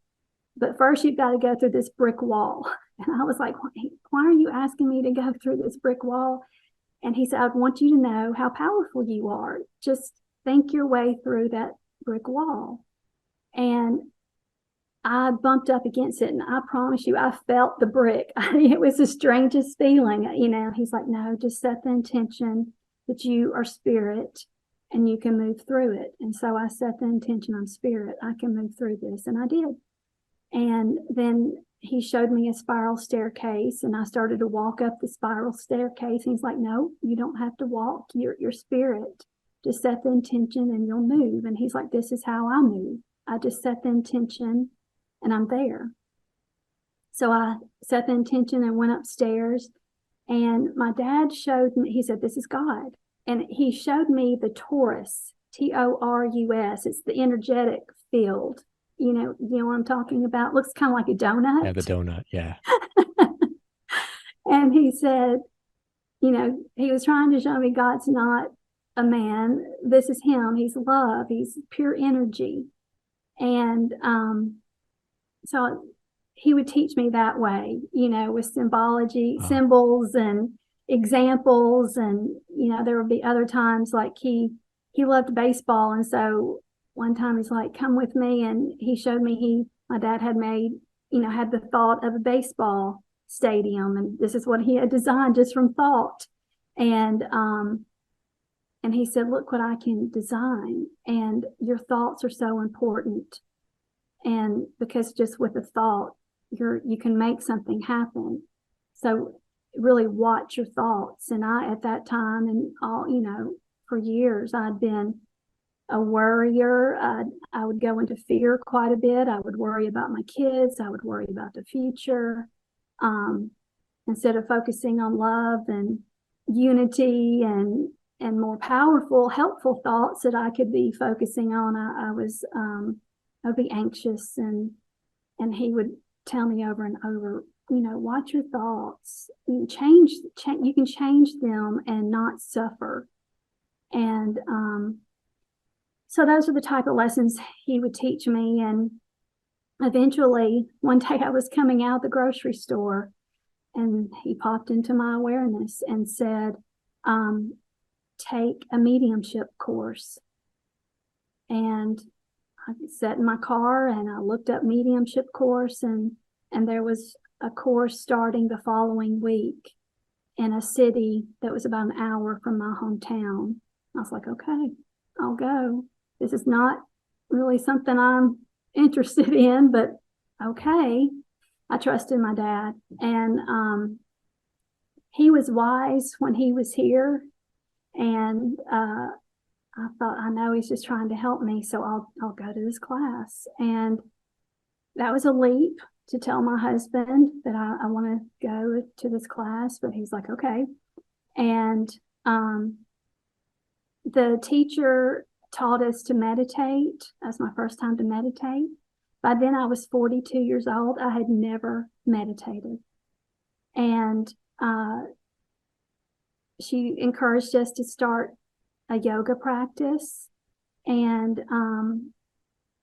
[SPEAKER 2] but first you've got to go through this brick wall. And I was like, why are you asking me to go through this brick wall? And he said, I want you to know how powerful you are. Just think your way through that brick wall. And I bumped up against it, and I promise you, I felt the brick. It was the strangest feeling. He's like, no, just set the intention that you are spirit and you can move through it. And so I set the intention, I'm spirit, I can move through this. And I did. And then he showed me a spiral staircase, and I started to walk up the spiral staircase. And he's like, no, you don't have to walk. You're spirit. Just set the intention and you'll move. And he's like, this is how I move. I just set the intention and I'm there. So I set the intention and went upstairs. And my dad showed me, he said, this is God. And he showed me the torus, Torus. It's the energetic field. You know what I'm talking about? Looks kind of like a donut.
[SPEAKER 1] Yeah, the donut. Yeah.
[SPEAKER 2] And he said, he was trying to show me God's not a man. This is him. He's love. He's pure energy. And so he would teach me that way, with symbology, symbols and examples. And, there would be other times like he loved baseball. And so one time he's like, come with me. And he showed me, my dad had made, had the thought of a baseball stadium. And this is what he had designed just from thought. And he said, look what I can design. And your thoughts are so important. And because just with a thought, you can make something happen. So really watch your thoughts. And I, at that time and all, for years, I'd been a worrier. I would go into fear quite a bit. I would worry about my kids. I would worry about the future. Instead of focusing on love and unity and more powerful, helpful thoughts that I could be focusing on, I would be anxious, and he would tell me over and over, watch your thoughts. You can change them and not suffer. And so those are the type of lessons he would teach me. And eventually, one day I was coming out of the grocery store, and he popped into my awareness and said, take a mediumship course. And I sat in my car and I looked up mediumship course, and there was a course starting the following week in a city that was about an hour from my hometown. I was like, okay, I'll go. This is not really something I'm interested in, but okay. I trusted my dad. And he was wise when he was here. And I thought, I know he's just trying to help me, so I'll go to this class. And that was a leap to tell my husband that I want to go to this class, but he's like, okay. And the teacher taught us to meditate. That was my first time to meditate. By then I was 42 years old. I had never meditated. And she encouraged us to start a yoga practice. And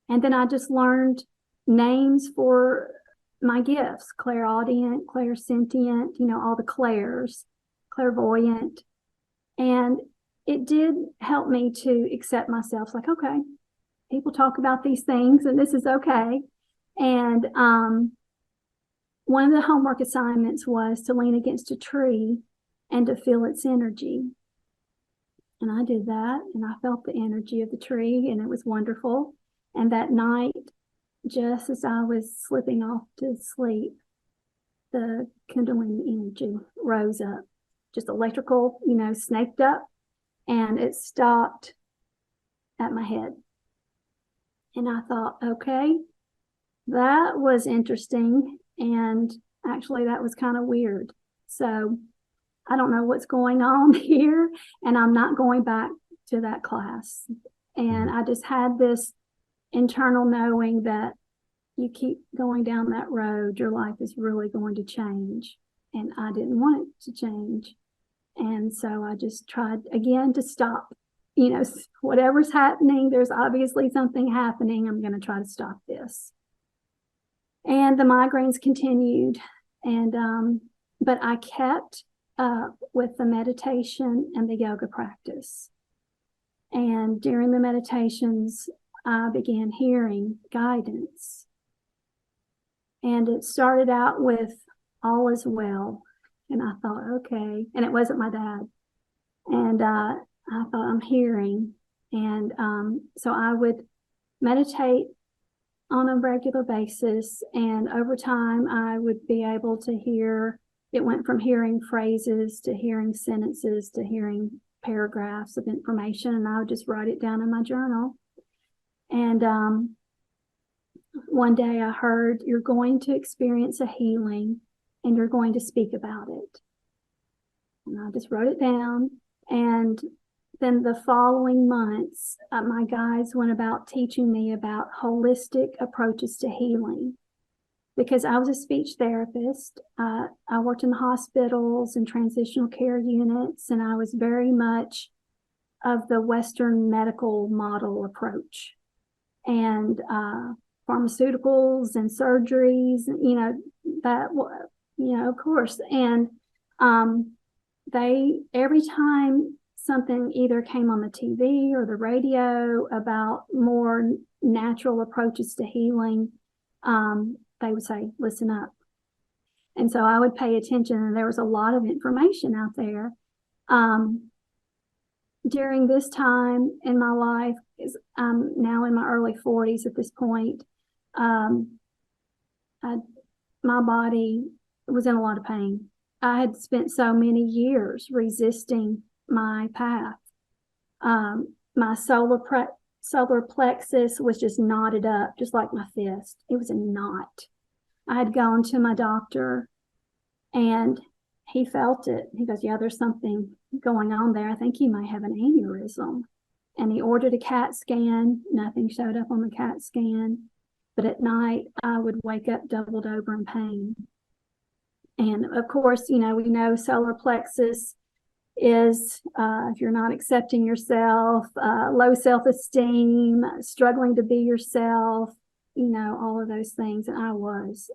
[SPEAKER 2] then I just learned names for my gifts: clairaudient, clairsentient, all the clairs, clairvoyant. And it did help me to accept myself. It's like, okay, people talk about these things and this is okay. And one of the homework assignments was to lean against a tree and to feel its energy. And I did that, and I felt the energy of the tree, and it was wonderful. And that night, just as I was slipping off to sleep, the Kundalini energy rose up, just electrical, snaked up, and it stopped at my head. And I thought, okay, that was interesting. And actually, that was kind of weird. So I don't know what's going on here, and I'm not going back to that class. And I just had this internal knowing that you keep going down that road, your life is really going to change. And I didn't want it to change. And so I just tried again to stop. Whatever's happening, there's obviously something happening. I'm going to try to stop this. And the migraines continued. And, but I kept with the meditation and the yoga practice. And during the meditations, I began hearing guidance. And it started out with all is well. And I thought, okay. And it wasn't my dad. And I thought, I'm hearing. And so I would meditate on a regular basis. And over time, I would be able to hear. It went from hearing phrases to hearing sentences to hearing paragraphs of information, and I would just write it down in my journal. And one day I heard, you're going to experience a healing and you're going to speak about it. And I just wrote it down. And then the following months, my guides went about teaching me about holistic approaches to healing. Because I was a speech therapist. I worked in the hospitals and transitional care units, and I was very much of the Western medical model approach. And pharmaceuticals and surgeries, of course. And every time something either came on the TV or the radio about more natural approaches to healing, they would say, listen up. And so I would pay attention, and there was a lot of information out there. During this time in my life, I'm now in my early 40s at this point, my body was in a lot of pain. I had spent so many years resisting my path. My solar plexus was just knotted up, just like my fist. It was a knot. I had gone to my doctor, and he felt it. He goes, yeah, there's something going on there. I think you might have an aneurysm. And he ordered a CAT scan. Nothing showed up on the CAT scan. But at night, I would wake up doubled over in pain. And of course, we know solar plexus is if you're not accepting yourself, low self-esteem, struggling to be yourself, all of those things. And I was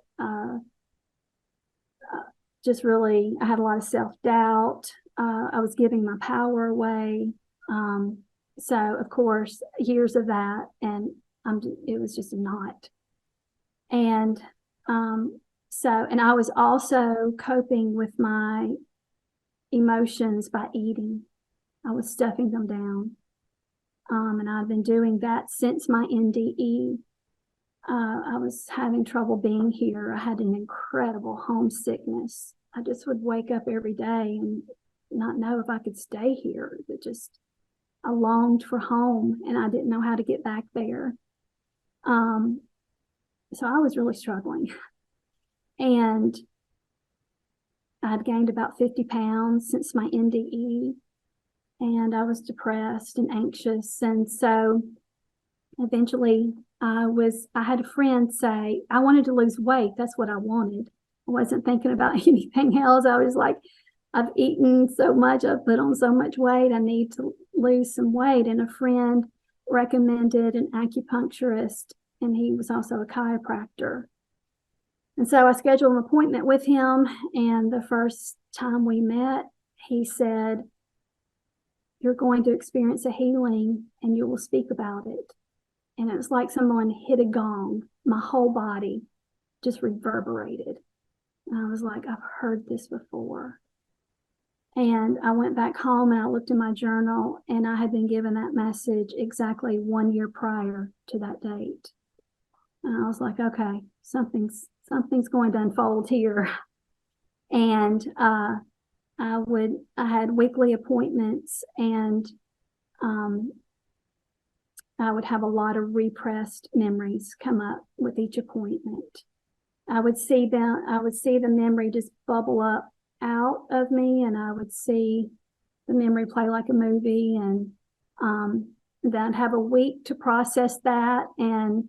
[SPEAKER 2] just really, I had a lot of self-doubt. I was giving my power away. So, of course, years of that, and it was just a knot. And and I was also coping with my emotions by eating. I was stuffing them down. And I've been doing that since my NDE. I was having trouble being here. I had an incredible homesickness. I just would wake up every day and not know if I could stay here. I longed for home, and I didn't know how to get back there. So I was really struggling. And I'd gained about 50 pounds since my NDE, and I was depressed and anxious. And so eventually I had a friend say, I wanted to lose weight. That's what I wanted. I wasn't thinking about anything else. I was like, I've eaten so much, I've put on so much weight, I need to lose some weight. And a friend recommended an acupuncturist, and he was also a chiropractor. And so I scheduled an appointment with him, and the first time we met, he said, you're going to experience a healing and you will speak about it. And it was like someone hit a gong. My whole body just reverberated. And I was like, I've heard this before. And I went back home and I looked in my journal, and I had been given that message exactly 1 year prior to that date. And I was like, okay, something's going to unfold here. And I had weekly appointments, and I would have a lot of repressed memories come up with each appointment. I would see the memory just bubble up out of me, and I would see the memory play like a movie, and then I'd have a week to process that and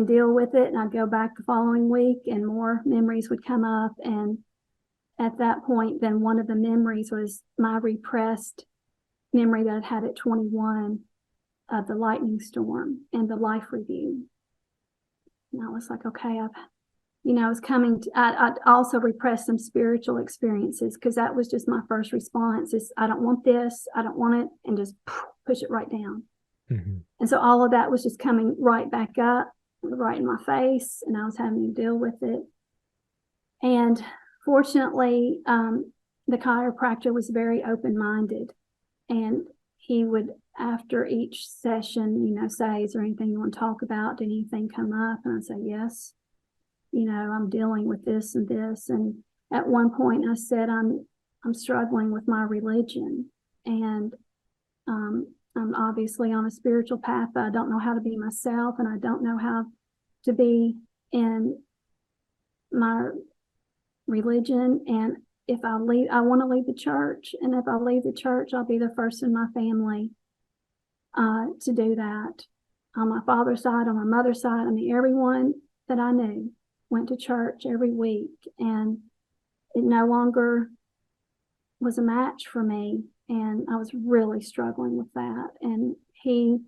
[SPEAKER 2] deal with it. And I'd go back the following week and more memories would come up. And at that point, then one of the memories was my repressed memory that I'd had at 21 of the lightning storm and the life review. And I was like, okay, I was coming to, I'd also repressed some spiritual experiences, because that was just my first response is, I don't want this, I don't want it, and just push it right down. Mm-hmm. And so all of that was just coming right back up, right in my face, and I was having to deal with it. And fortunately, the chiropractor was very open-minded, and he would, after each session, say, is there anything you want to talk about? Did anything come up? And I'd say, yes. I'm dealing with this and this. And at one point I said, I'm struggling with my religion, and I'm obviously on a spiritual path, but I don't know how to be myself, and I don't know how to be in my religion. And if I leave, I want to leave the church. And if I leave the church, I'll be the first in my family to do that. On my father's side, on my mother's side, everyone that I knew went to church every week, and it no longer was a match for me. And I was really struggling with that. And he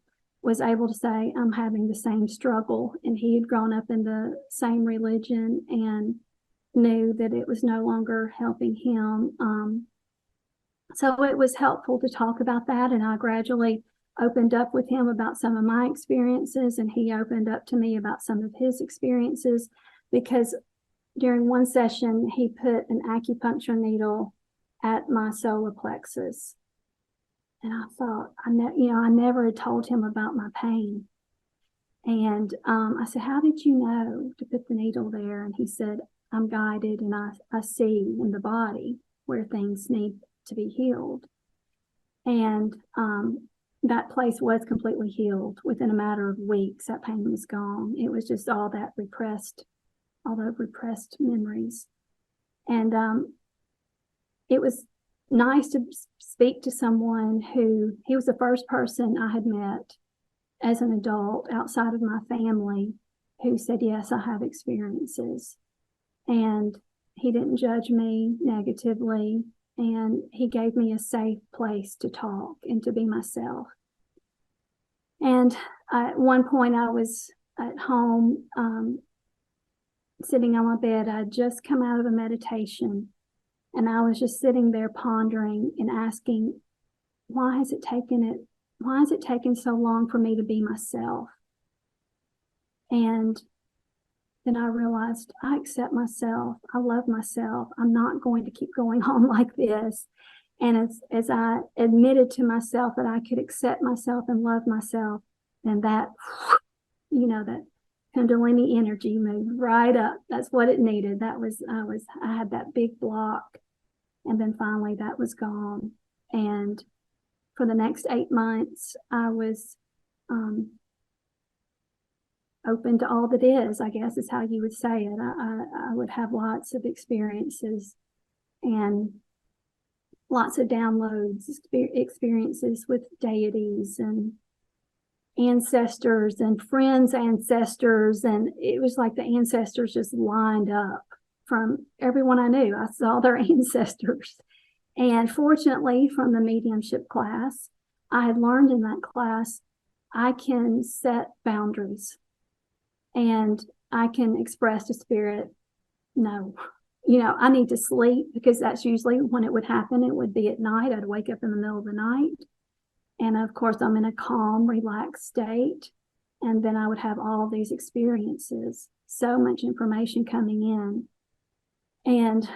[SPEAKER 2] was able to say, I'm having the same struggle. And he had grown up in the same religion and knew that it was no longer helping him. So it was helpful to talk about that. And I gradually opened up with him about some of my experiences, and he opened up to me about some of his experiences, because during one session, he put an acupuncture needle at my solar plexus. And I thought, I never had told him about my pain. And I said, how did you know to put the needle there? And he said, I'm guided, and I see in the body where things need to be healed. And that place was completely healed within a matter of weeks. That pain was gone. It was just all those repressed memories. And it was nice to speak to someone he was the first person I had met as an adult outside of my family who said, yes, I have experiences. And he didn't judge me negatively, and he gave me a safe place to talk and to be myself. And at one point I was at home, sitting on my bed. I had just come out of a meditation, and I was just sitting there pondering and asking, why has it taken so long for me to be myself? And then I realized, I accept myself. I love myself. I'm not going to keep going on like this. And as I admitted to myself that I could accept myself and love myself, then that, that Kundalini energy moved right up. That's what it needed. I had that big block, and then finally that was gone. And for the next 8 months, I was open to all that is, I guess is how you would say it. I would have lots of experiences and lots of downloads, experiences with deities and ancestors and friends' ancestors. And it was like the ancestors just lined up from everyone I knew. I saw their ancestors. And fortunately, from the mediumship class, I had learned in that class, I can set boundaries, and I can express to spirit, no, I need to sleep, because that's usually when it would happen. It would be at night. I'd wake up in the middle of the night. And of course, I'm in a calm, relaxed state. And then I would have all these experiences, so much information coming in. And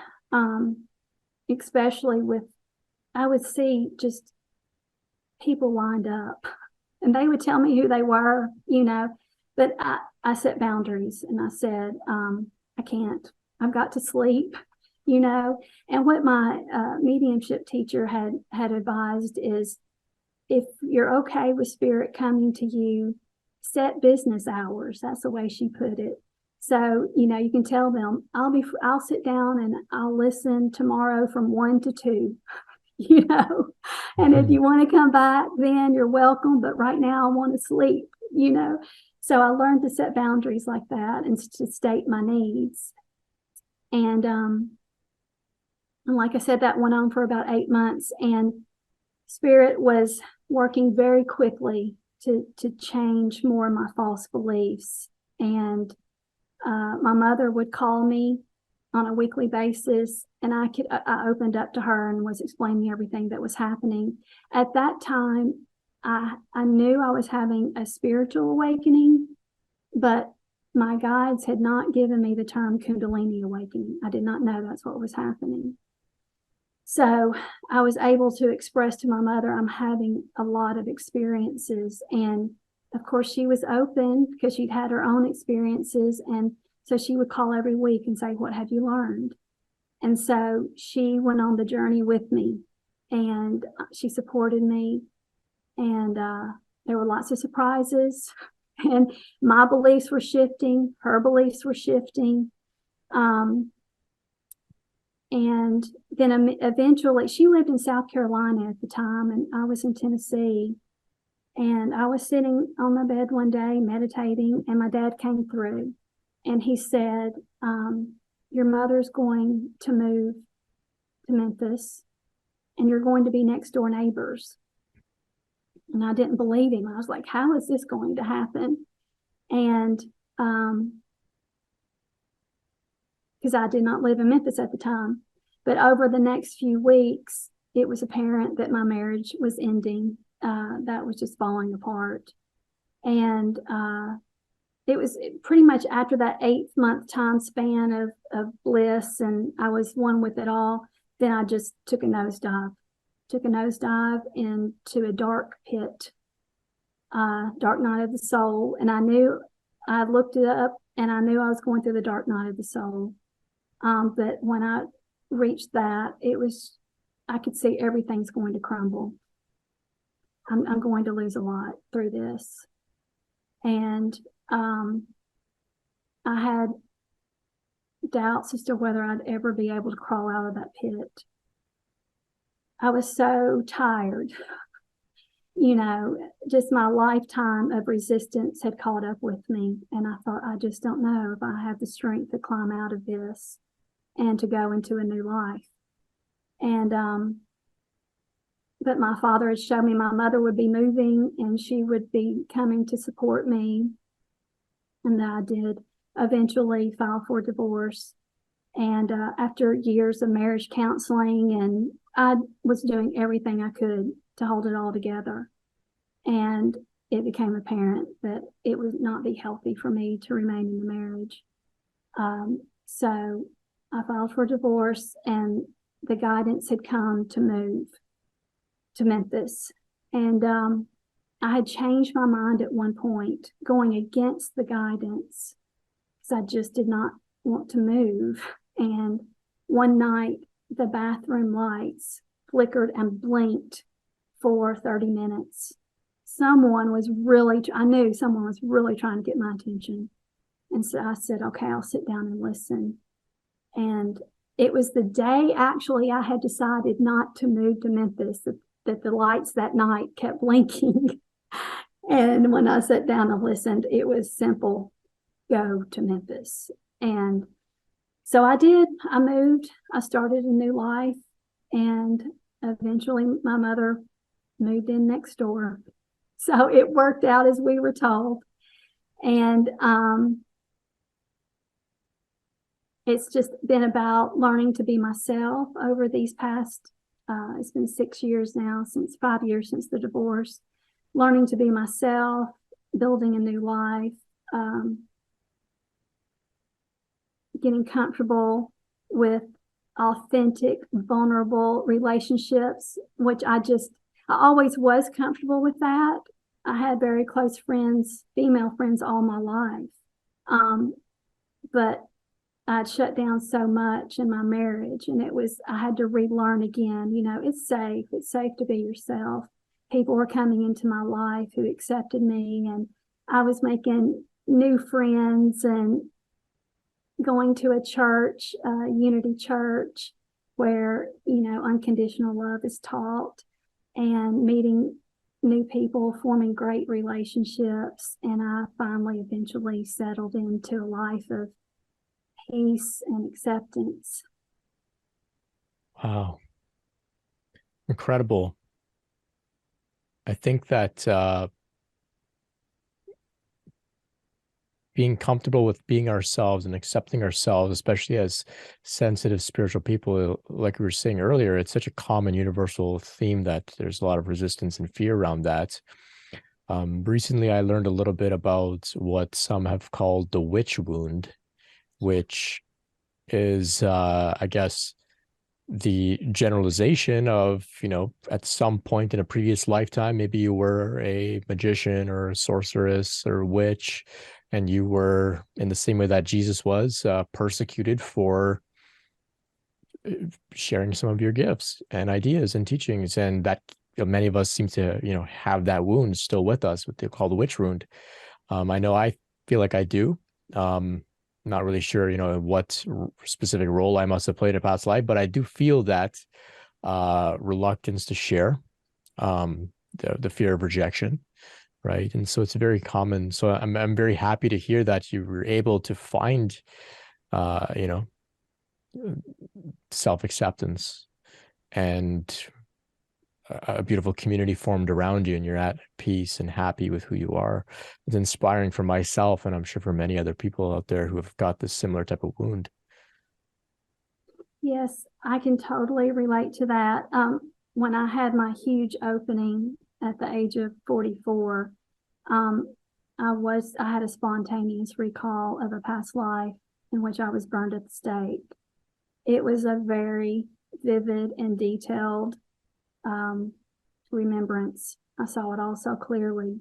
[SPEAKER 2] especially I would see just people lined up, and they would tell me who they were, but I set boundaries, and I said, I can't, I've got to sleep, and what my mediumship teacher had advised is, if you're okay with spirit coming to you, set business hours. That's the way she put it. So, you can tell them, I'll sit down and I'll listen tomorrow from 1 to 2, and if you want to come back, then you're welcome. But right now I want to sleep, So I learned to set boundaries like that and to state my needs. And like I said, that went on for about 8 months, and spirit was working very quickly to change more of my false beliefs. And my mother would call me on a weekly basis, and I opened up to her and was explaining everything that was happening. At that time, I knew I was having a spiritual awakening, but my guides had not given me the term Kundalini awakening. I did not know that's what was happening. So I was able to express to my mother, I'm having a lot of experiences. And of course, she was open because she'd had her own experiences. And so she would call every week and say, what have you learned? And so she went on the journey with me, and she supported me. And there were lots of surprises, and my beliefs were shifting, her beliefs were shifting. And then eventually, she lived in South Carolina at the time, and I was in Tennessee. And I was sitting on my bed one day meditating, and my dad came through, and he said, your mother's going to move to Memphis, and you're going to be next door neighbors. And I didn't believe him. I was like, how is this going to happen? And because I did not live in Memphis at the time. But over the next few weeks, it was apparent that my marriage was ending. That was just falling apart. And it was pretty much after that 8-month time span of bliss, and I was one with it all, then I just took a nosedive into a dark pit, dark night of the soul. And I looked it up, and I knew I was going through the dark night of the soul. But when I reached that, I could see everything's going to crumble. I'm going to lose a lot through this. And I had doubts as to whether I'd ever be able to crawl out of that pit. I was so tired. Just my lifetime of resistance had caught up with me. And I thought, I just don't know if I have the strength to climb out of this and to go into a new life. And but my father had shown me my mother would be moving, and she would be coming to support me. And I did eventually file for divorce. And after years of marriage counseling, and I was doing everything I could to hold it all together. And it became apparent that it would not be healthy for me to remain in the marriage. So I filed for divorce, and the guidance had come to move to Memphis. And I had changed my mind at one point, going against the guidance, because I just did not want to move. And one night, the bathroom lights flickered and blinked for 30 minutes. I knew someone was really trying to get my attention. And so I said, okay, I'll sit down and listen. And it was the day, actually, I had decided not to move to Memphis, that the lights that night kept blinking. And when I sat down and listened, it was simple, go to Memphis. And so I did. I moved. I started a new life. And eventually my mother moved in next door. So it worked out as we were told. And it's just been about learning to be myself over these past, it's been 6 years now, 5 years since the divorce, learning to be myself, building a new life, getting comfortable with authentic, vulnerable relationships, which I always was comfortable with that. I had very close friends, female friends, all my life. But I'd shut down so much in my marriage, and I had to relearn again. It's safe to be yourself. People were coming into my life who accepted me, and I was making new friends and going to a church, Unity Church, where, unconditional love is taught, and meeting new people, forming great relationships. And I finally eventually settled into a life of peace and acceptance.
[SPEAKER 1] Wow. Incredible. I think that being comfortable with being ourselves and accepting ourselves, especially as sensitive spiritual people, like we were saying earlier, it's such a common universal theme that there's a lot of resistance and fear around that. Recently, I learned a little bit about what some have called the witch wound, which is, I guess, the generalization of, at some point in a previous lifetime, maybe you were a magician or a sorceress or a witch, and you were, in the same way that Jesus was, persecuted for sharing some of your gifts and ideas and teachings. And that many of us seem to, have that wound still with us, what they call the witch wound. I know I feel like I do. Not really sure, what specific role I must have played in a past life, but I do feel that reluctance to share, the fear of rejection, right? And so it's very common. So I'm very happy to hear that you were able to find, self-acceptance and a beautiful community formed around you, and you're at peace and happy with who you are. It's inspiring for myself, and I'm sure for many other people out there who have got this similar type of wound.
[SPEAKER 2] Yes, I can totally relate to that. When I had my huge opening at the age of 44, I had a spontaneous recall of a past life in which I was burned at the stake. It was a very vivid and detailed remembrance. I saw it all so clearly.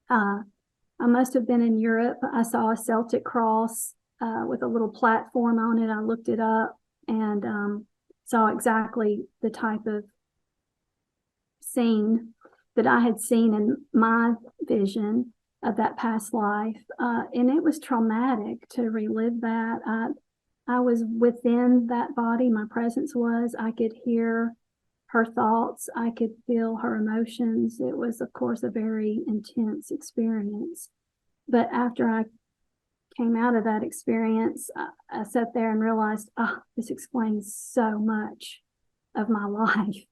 [SPEAKER 2] I must have been in Europe. I saw a Celtic cross with a little platform on it. I looked it up and saw exactly the type of scene that I had seen in my vision of that past life. And it was traumatic to relive that. I was within that body. My presence was. I could hear her thoughts. I could feel her emotions. It was, of course, a very intense experience. But after I came out of that experience, I sat there and realized, this explains so much of my life,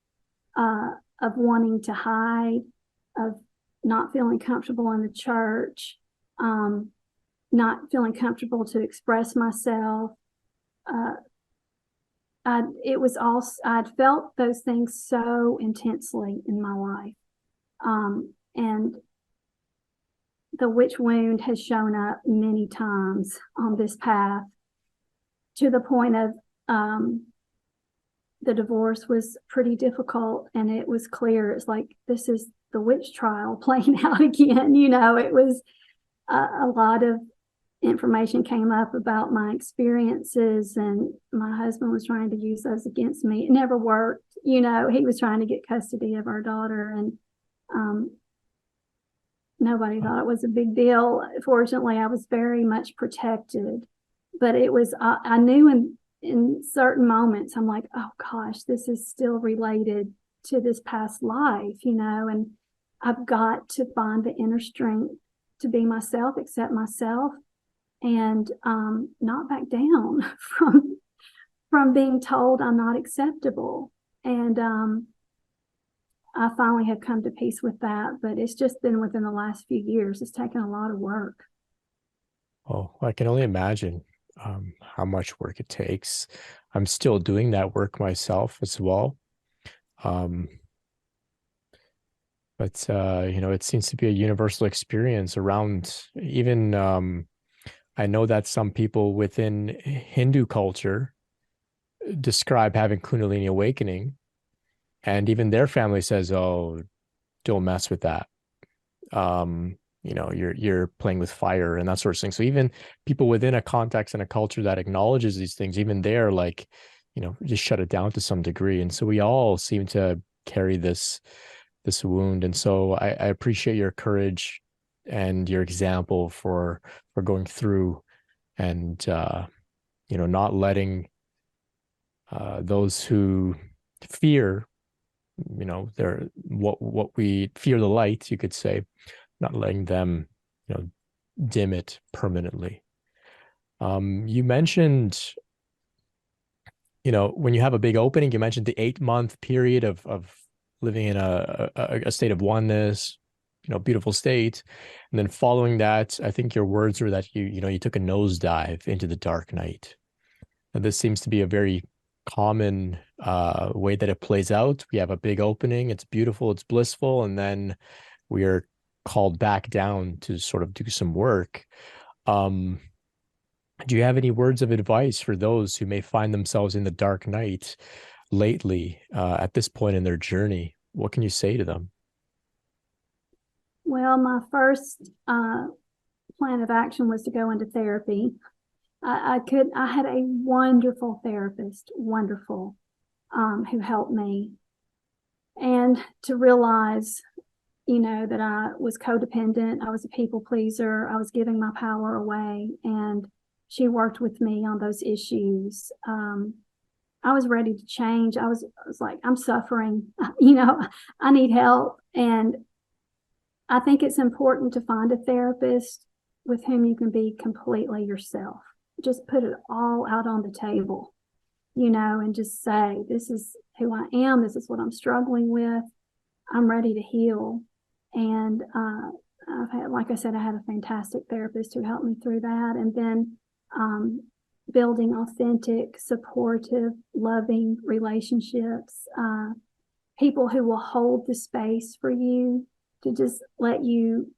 [SPEAKER 2] of wanting to hide, of not feeling comfortable in the church, not feeling comfortable to express myself. I'd felt those things so intensely in my life. And the witch wound has shown up many times on this path, to the point of the divorce was pretty difficult, and it was clear. It's like, this is the witch trial playing out again. It was a lot of information came up about my experiences, and my husband was trying to use those against me. It never worked. He was trying to get custody of our daughter, and nobody thought it was a big deal. Fortunately, I was very much protected, but it was, I knew in certain moments, I'm like, oh gosh, this is still related to this past life, and I've got to find the inner strength to be myself, accept myself, and not back down from being told I'm not acceptable. And I finally have come to peace with that, but it's just been within the last few years. It's taken a lot of work.
[SPEAKER 1] Oh, I can only imagine. how much work it takes. I'm still doing that work myself as well. Um, but it seems to be a universal experience around even I know that some people within Hindu culture describe having Kundalini awakening, and even their family says, "Oh, don't mess with that. You're playing with fire and that sort of thing." So even people within a context and a culture that acknowledges these things, even they're like, just shut it down to some degree. And so we all seem to carry this wound. And so I appreciate your courage and your example for going through and not letting those who fear, they're what we fear the light, you could say, not letting them, dim it permanently. You mentioned, when you have a big opening, you mentioned the 8-month period of living in a state of oneness, beautiful state. And then following that, I think your words were that you took a nosedive into the dark night. And this seems to be a very common way that it plays out. We have a big opening, it's beautiful, it's blissful, and then we are called back down to sort of do some work. Um, do you have any words of advice for those who may find themselves in the dark night lately at this point in their journey? What can you say to them?
[SPEAKER 2] Well, my first plan of action was to go into therapy. I had a wonderful therapist, wonderful, who helped me. And to realize, that I was codependent, I was a people pleaser, I was giving my power away, and she worked with me on those issues. I was ready to change. I was like, I'm suffering, I need help. And I think it's important to find a therapist with whom you can be completely yourself. Just put it all out on the table, and just say, this is who I am. This is what I'm struggling with. I'm ready to heal. And like I said, I had a fantastic therapist who helped me through that. And then building authentic, supportive, loving relationships, people who will hold the space for you to just let you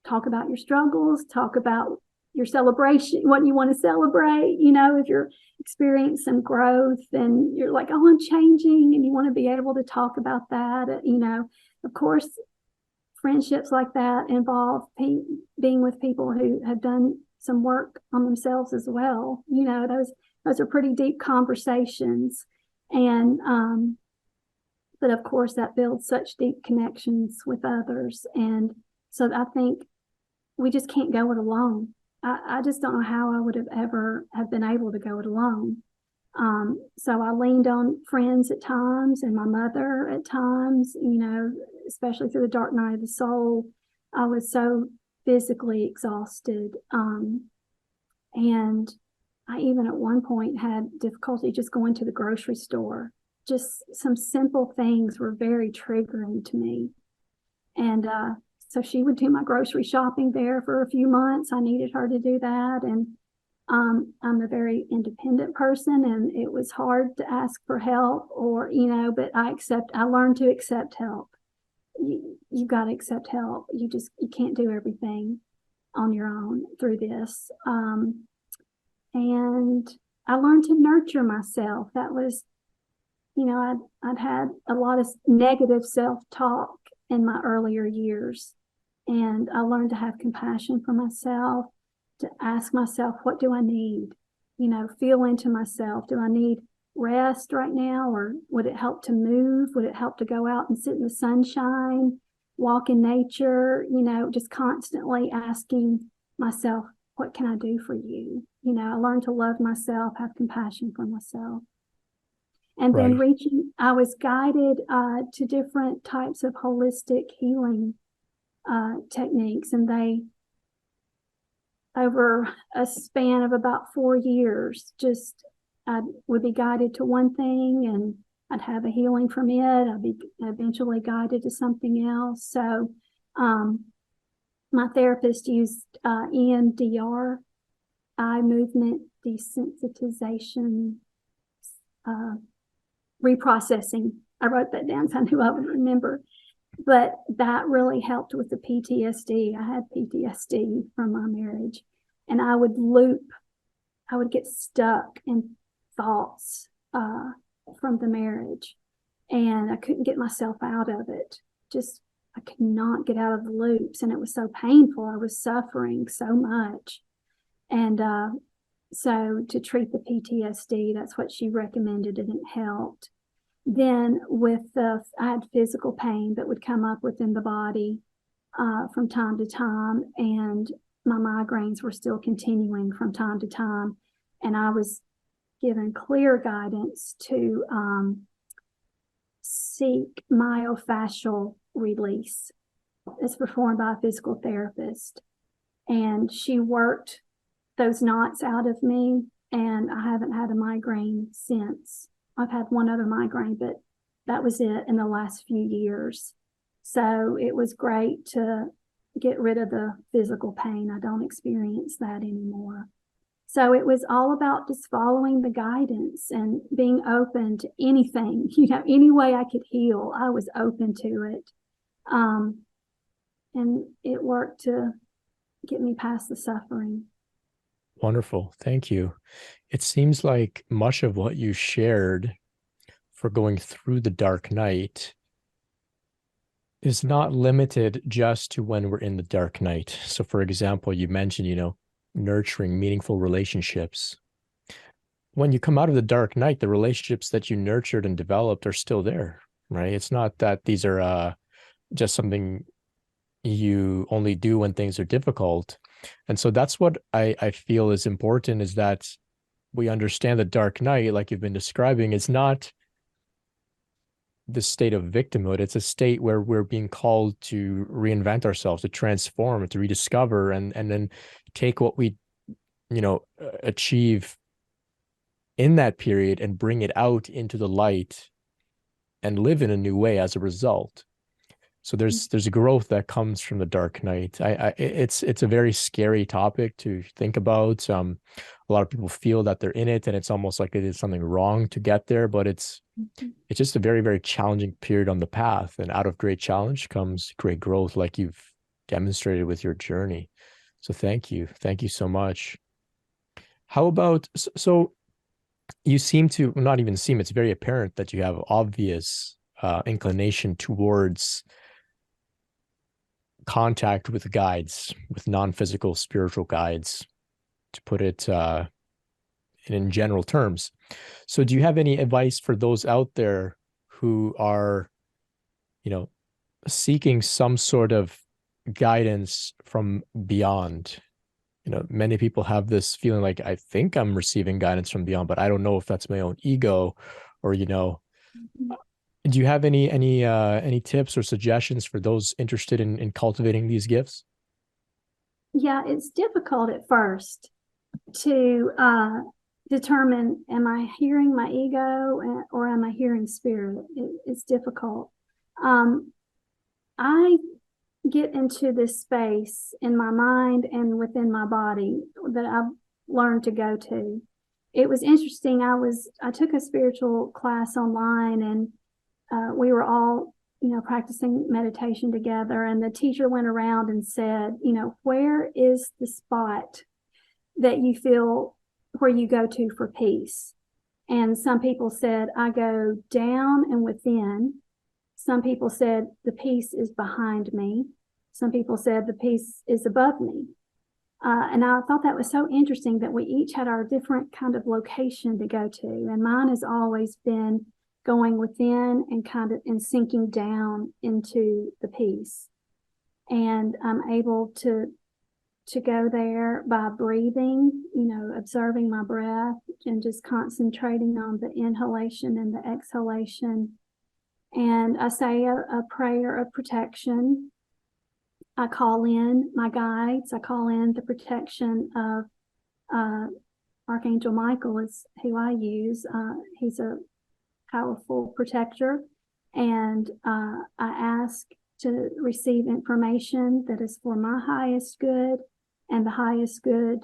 [SPEAKER 2] talk about your struggles, talk about your celebration, what you want to celebrate. If you're experiencing some growth and you're like, oh, I'm changing, and you want to be able to talk about that. Of course, friendships like that involve being with people who have done some work on themselves as well. Those are pretty deep conversations. And but of course, that builds such deep connections with others. And so I think we just can't go it alone. I just don't know how I would have ever have been able to go it alone. So I leaned on friends at times and my mother at times, especially through the dark night of the soul. I was so physically exhausted. And I even at one point had difficulty just going to the grocery store. Just some simple things were very triggering to me. And so she would do my grocery shopping there for a few months. I needed her to do that. And I'm a very independent person, and it was hard to ask for help but I learned to accept help. You got to accept help. You can't do everything on your own through this. And I learned to nurture myself. That was, I'd had a lot of negative self-talk in my earlier years. And I learned to have compassion for myself, to ask myself, what do I need? Feel into myself. Do I need rest right now? Or would it help to move? Would it help to go out and sit in the sunshine, walk in nature? Just constantly asking myself, what can I do for you? I learned to love myself, have compassion for myself. And then
[SPEAKER 1] Right.
[SPEAKER 2] I was guided to different types of holistic healing techniques. And they, over a span of about 4 years, I would be guided to one thing and I'd have a healing from it. I'd be eventually guided to something else. So my therapist used EMDR eye movement desensitization reprocessing. I wrote that down so I knew I would remember. But that really helped with the PTSD. I had PTSD from my marriage, and I would get stuck in thoughts from the marriage, and I couldn't get myself out of it. I could not get out of the loops, and it was so painful. I was suffering so much. And so to treat the PTSD, that's what she recommended, and it helped. Then I had physical pain that would come up within the body from time to time, and my migraines were still continuing from time to time. And I was given clear guidance to seek myofascial release. It's performed by a physical therapist. And she worked those knots out of me, and I haven't had a migraine since. I've had one other migraine, but that was it in the last few years. So it was great to get rid of the physical pain. I don't experience that anymore. So it was all about just following the guidance and being open to anything, any way I could heal, I was open to it. And it worked to get me past the suffering.
[SPEAKER 1] Wonderful. Thank you. It seems like much of what you shared for going through the dark night is not limited just to when we're in the dark night. So, for example, you mentioned, nurturing meaningful relationships. When you come out of the dark night, the relationships that you nurtured and developed are still there, right? It's not that these are just something you only do when things are difficult. And so that's what I feel is important, is that we understand the dark night, like you've been describing, is not the state of victimhood. It's a state where we're being called to reinvent ourselves, to transform, to rediscover, and then take what we, achieve in that period and bring it out into the light and live in a new way as a result. So there's a growth that comes from the dark night. It's a very scary topic to think about. A lot of people feel that they're in it, and it's almost like it is something wrong to get there. But it's just a very, very challenging period on the path, and out of great challenge comes great growth, like you've demonstrated with your journey. So thank you so much. How about so? You seem to not even seem. It's very apparent that you have obvious inclination towards contact with guides, with non-physical spiritual guides, to put it in general terms. So do you have any advice for those out there who are, seeking some sort of guidance from beyond? Many people have this feeling like, I think I'm receiving guidance from beyond, but I don't know if that's my own ego, or, do you have any tips or suggestions for those interested in cultivating these gifts?
[SPEAKER 2] Yeah, it's difficult at first to determine, am I hearing my ego or am I hearing spirit? It's difficult. I get into this space in my mind and within my body that I've learned to go to. It was interesting. I took a spiritual class online, and we were all, practicing meditation together. And the teacher went around and said, where is the spot that you feel where you go to for peace? And some people said, I go down and within. Some people said, the peace is behind me. Some people said, the peace is above me. And I thought that was so interesting that we each had our different kind of location to go to. And mine has always been going within and sinking down into the peace. And I'm able to go there by breathing, observing my breath and just concentrating on the inhalation and the exhalation. And I say a prayer of protection. I call in my guides. I call in the protection of Archangel Michael is who I use. He's a powerful protector. And I ask to receive information that is for my highest good and the highest good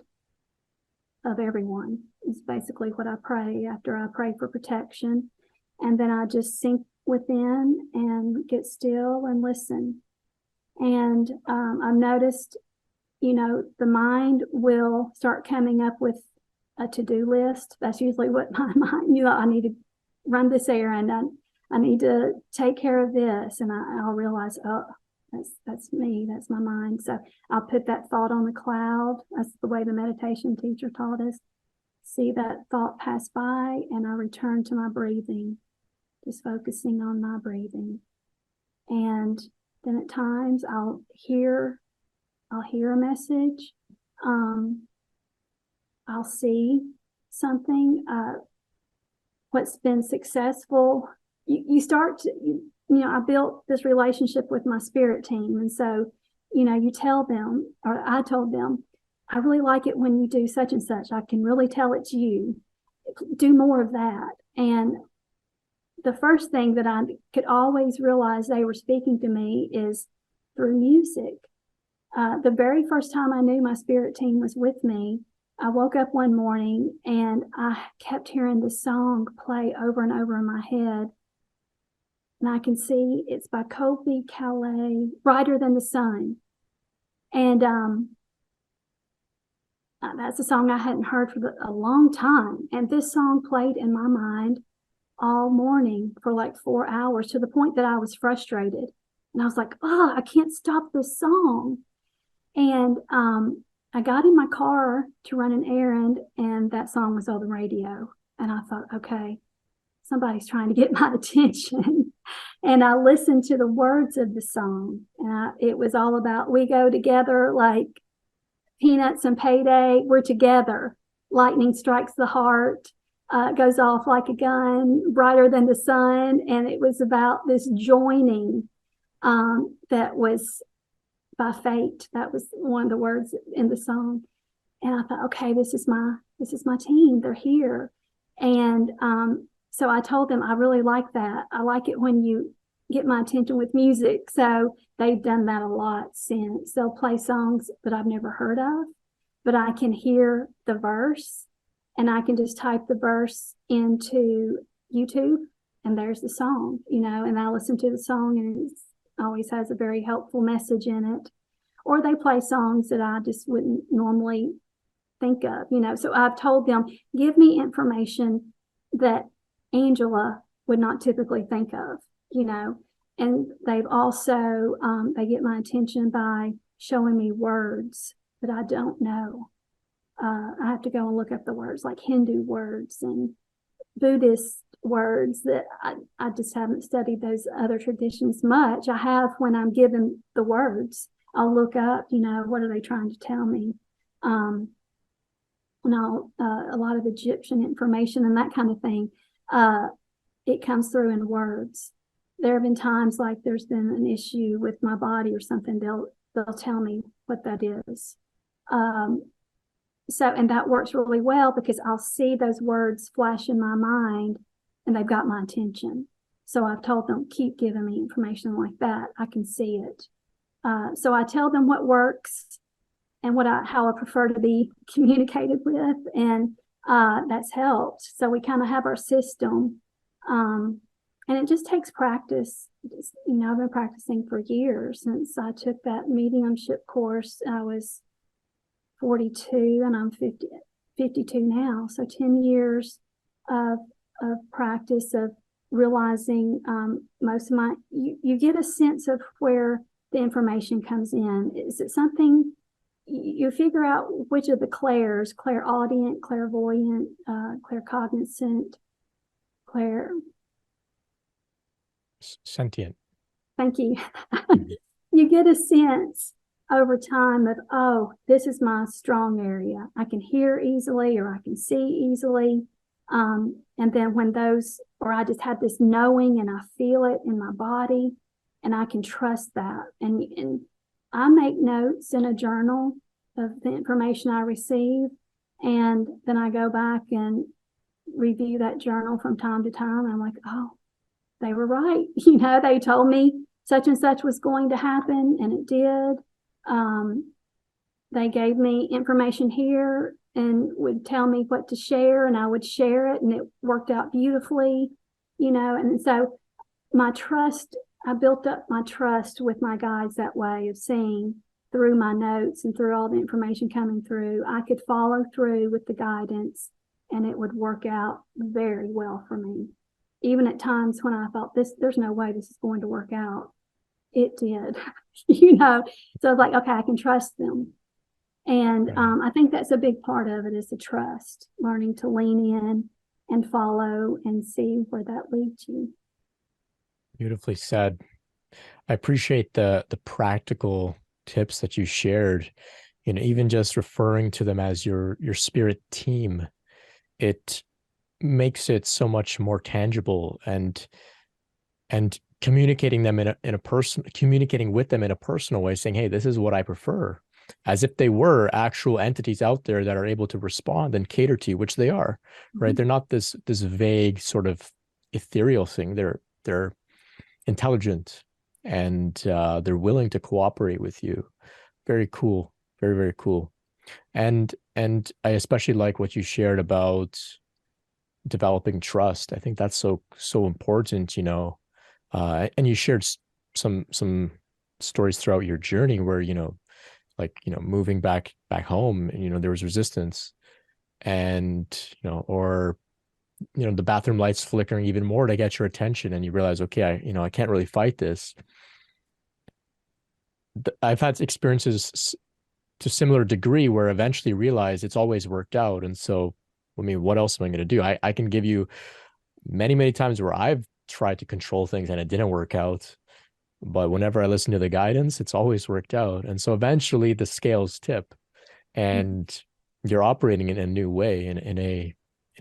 [SPEAKER 2] of everyone. Is basically what I pray after I pray for protection. And then I just sink within and get still and listen. And I've noticed, the mind will start coming up with a to-do list. That's usually what my mind, I need to run this errand. I need to take care of this. And I'll realize, oh, that's me. That's my mind. So I'll put that thought on the cloud. That's the way the meditation teacher taught us. See that thought pass by, and I return to my breathing, just focusing on my breathing. And then at times I'll hear a message. I'll see something, what's been successful. You start to, I built this relationship with my spirit team. And so, you tell them, or I told them, I really like it when you do such and such. I can really tell it's you. Do more of that. And the first thing that I could always realize they were speaking to me is through music. The very first time I knew my spirit team was with me, I woke up one morning and I kept hearing this song play over and over in my head. And I can see it's by Colby Calais, Brighter Than the Sun. And that's a song I hadn't heard for a long time. And this song played in my mind all morning for like 4 hours, to the point that I was frustrated. And I was like, oh, I can't stop this song. And I got in my car to run an errand, and that song was on the radio. And I thought, okay, somebody's trying to get my attention. And I listened to the words of the song. And it was all about, we go together like peanuts and payday. We're together. Lightning strikes the heart. Goes off like a gun, brighter than the sun. And it was about this joining that was by fate. That was one of the words in the song. And I thought, okay, this is my team. They're here. And so I told them, I really like that. I like it when you get my attention with music. So they've done that a lot since. They'll play songs that I've never heard of, but I can hear the verse, and I can just type the verse into YouTube, and there's the song, and I listen to the song, and it always has a very helpful message in it. Or they play songs that I just wouldn't normally think of, So I've told them, give me information that Angela would not typically think of, and they've also, they get my attention by showing me words that I don't know. I have to go and look up the words, like Hindu words and Buddhist words that I just haven't studied those other traditions much. I have when I'm given the words. I'll look up, what are they trying to tell me? And a lot of Egyptian information and that kind of thing. It comes through in words. There have been times like there's been an issue with my body or something. They'll tell me what that is. And that works really well because I'll see those words flash in my mind and they've got my attention. So I've told them, keep giving me information like that. I can see it. So I tell them what works and how I prefer to be communicated with. And that's helped. So we kind of have our system. And it just takes practice. I've been practicing for years since I took that mediumship course. I was 42 and I'm 52 now. So 10 years of practice of realizing most of you get a sense of where the information comes in. Is it something you figure out which of the clairs, clairaudient, clairvoyant, claircognizant,
[SPEAKER 1] sentient.
[SPEAKER 2] Thank you. You get a sense over time of, oh, this is my strong area. I can hear easily or I can see easily. And then when or I just have this knowing and I feel it in my body and I can trust that. And I make notes in a journal of the information I receive. And then I go back and review that journal from time to time. And I'm like, oh, they were right. They told me such and such was going to happen, and it did. They gave me information here and would tell me what to share, and I would share it, and it worked out beautifully, and so I built up my trust with my guides that way, of seeing through my notes and through all the information coming through, I could follow through with the guidance and it would work out very well for me. Even at times when I thought there's no way this is going to work out, it did, So I was like, okay, I can trust them. And I think that's a big part of it, is the trust, learning to lean in and follow and see where that leads you.
[SPEAKER 1] Beautifully said. I appreciate the practical tips that you shared. Even just referring to them as your spirit team, it makes it so much more tangible, and communicating with them in a personal way, saying, hey, this is what I prefer, as if they were actual entities out there that are able to respond and cater to you, which they are, right? They're not this vague sort of ethereal thing. They're intelligent, and they're willing to cooperate with you. Very cool. Very, very cool. And I especially like what you shared about developing trust. I think that's so important, and you shared some stories throughout your journey where, moving back home, and there was resistance, and or the bathroom lights flickering even more to get your attention, and you realize, okay, I can't really fight this. I've had experiences to similar degree where eventually realize it's always worked out. And so, I mean, what else am I going to do? I can give you many times where I've tried to control things and it didn't work out. But whenever I listen to the guidance, it's always worked out. And so eventually the scales tip, and you're operating in a new way, in a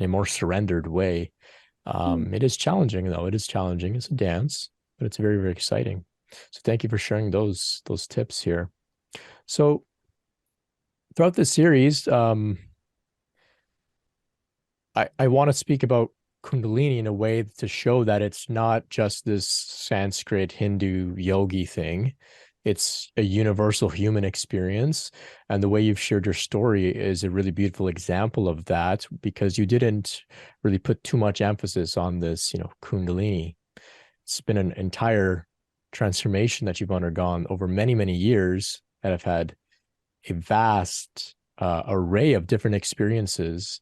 [SPEAKER 1] more surrendered way. It is challenging, though. It is challenging. It's a dance, but it's very, very exciting. So thank you for sharing those tips here. So throughout this series, I want to speak about Kundalini in a way to show that it's not just this Sanskrit Hindu yogi thing. It's a universal human experience. And the way you've shared your story is a really beautiful example of that, because you didn't really put too much emphasis on this, Kundalini. It's been an entire transformation that you've undergone over many years that have had a vast array of different experiences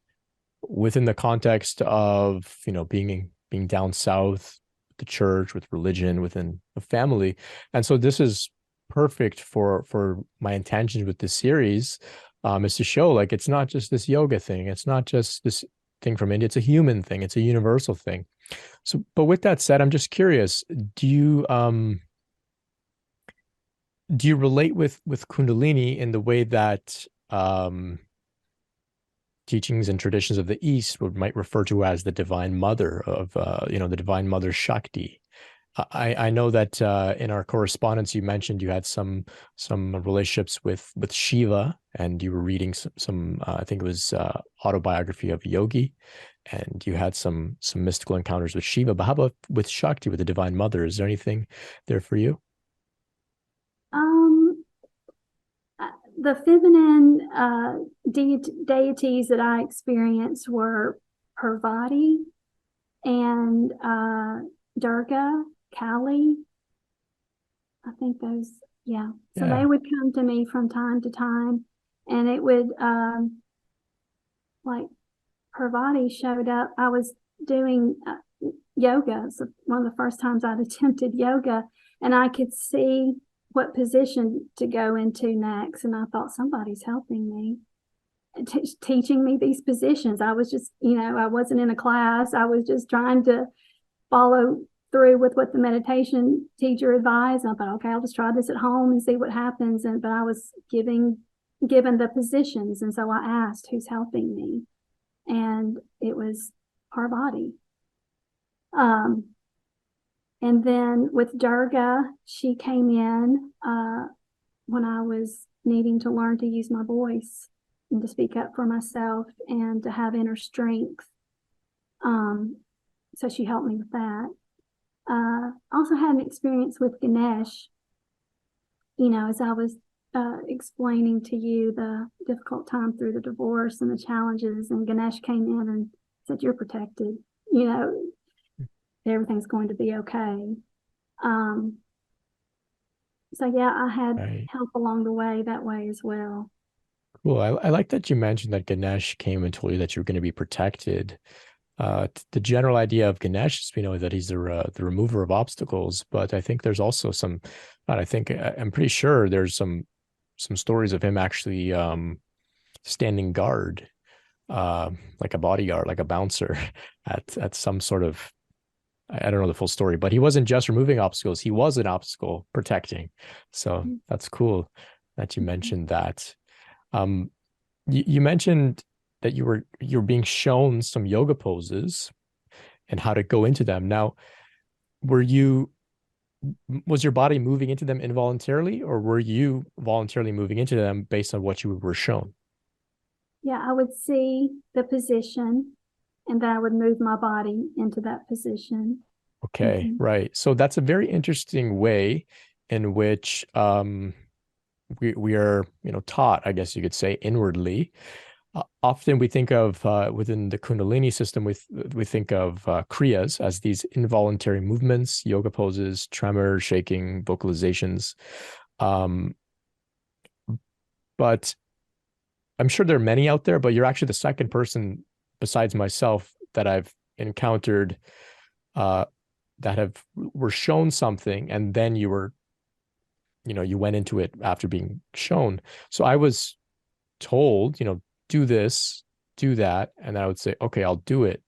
[SPEAKER 1] within the context of, being down south, the church, with religion, within a family. And so this is perfect for my intentions with this series, is to show, like, it's not just this yoga thing. It's not just this thing from India. It's a human thing. It's a universal thing. So, but with that said, I'm just curious, do you relate with Kundalini in the way that teachings and traditions of the East might refer to as the Divine Mother of, the Divine Mother Shakti? I know that in our correspondence, you mentioned you had some relationships with Shiva, and you were reading some I think it was autobiography of a yogi, and you had some mystical encounters with Shiva. But how about with Shakti, with the Divine Mother? Is there anything there for you?
[SPEAKER 2] The feminine deities that I experienced were Parvati and Durga, Kali. I think those, yeah. So they would come to me from time to time, and it would, like, Parvati showed up. I was doing yoga. So one of the first times I'd attempted yoga, and I could see what position to go into next. And I thought, somebody's helping me, teaching me these positions. I was just, I wasn't in a class. I was just trying to follow through with what the meditation teacher advised. And I thought, okay, I'll just try this at home and see what happens. But I was given the positions. And so I asked, who's helping me? And it was Parvati. And then with Durga, she came in when I was needing to learn to use my voice and to speak up for myself and to have inner strength. So she helped me with that. Also had an experience with Ganesh, as I was explaining to you the difficult time through the divorce and the challenges, and Ganesh came in and said, "You're protected. You know, everything's going to be okay." Um, so yeah, I had
[SPEAKER 1] Right.
[SPEAKER 2] help along the way that way as well.
[SPEAKER 1] Cool. I like that you mentioned that Ganesh came and told you that you were going to be protected. The general idea of Ganesh is we know that he's the remover of obstacles, but I think there's also some, not I think, I'm pretty sure there's some stories of him actually standing guard, like a bodyguard, like a bouncer at some sort of, I don't know the full story, but he wasn't just removing obstacles, he was an obstacle protecting. So that's cool that you mentioned that. Um, you mentioned that you were being shown some yoga poses and how to go into them. Now, were you was your body moving into them involuntarily, or were you voluntarily moving into them based on what you were shown?
[SPEAKER 2] Yeah, I would see the position and then I would move my body into that position.
[SPEAKER 1] Okay,
[SPEAKER 2] Mm-hmm.
[SPEAKER 1] right. So that's a very interesting way in which we are, taught, I guess you could say, inwardly. Often we think of within the Kundalini system, we think of kriyas as these involuntary movements, yoga poses, tremor, shaking, vocalizations. Um, but I'm sure there are many out there, but you're actually the second person besides myself that I've encountered uh, that were shown something and then you went into it after being shown. So I was told, do this, do that. And I would say, okay, I'll do it.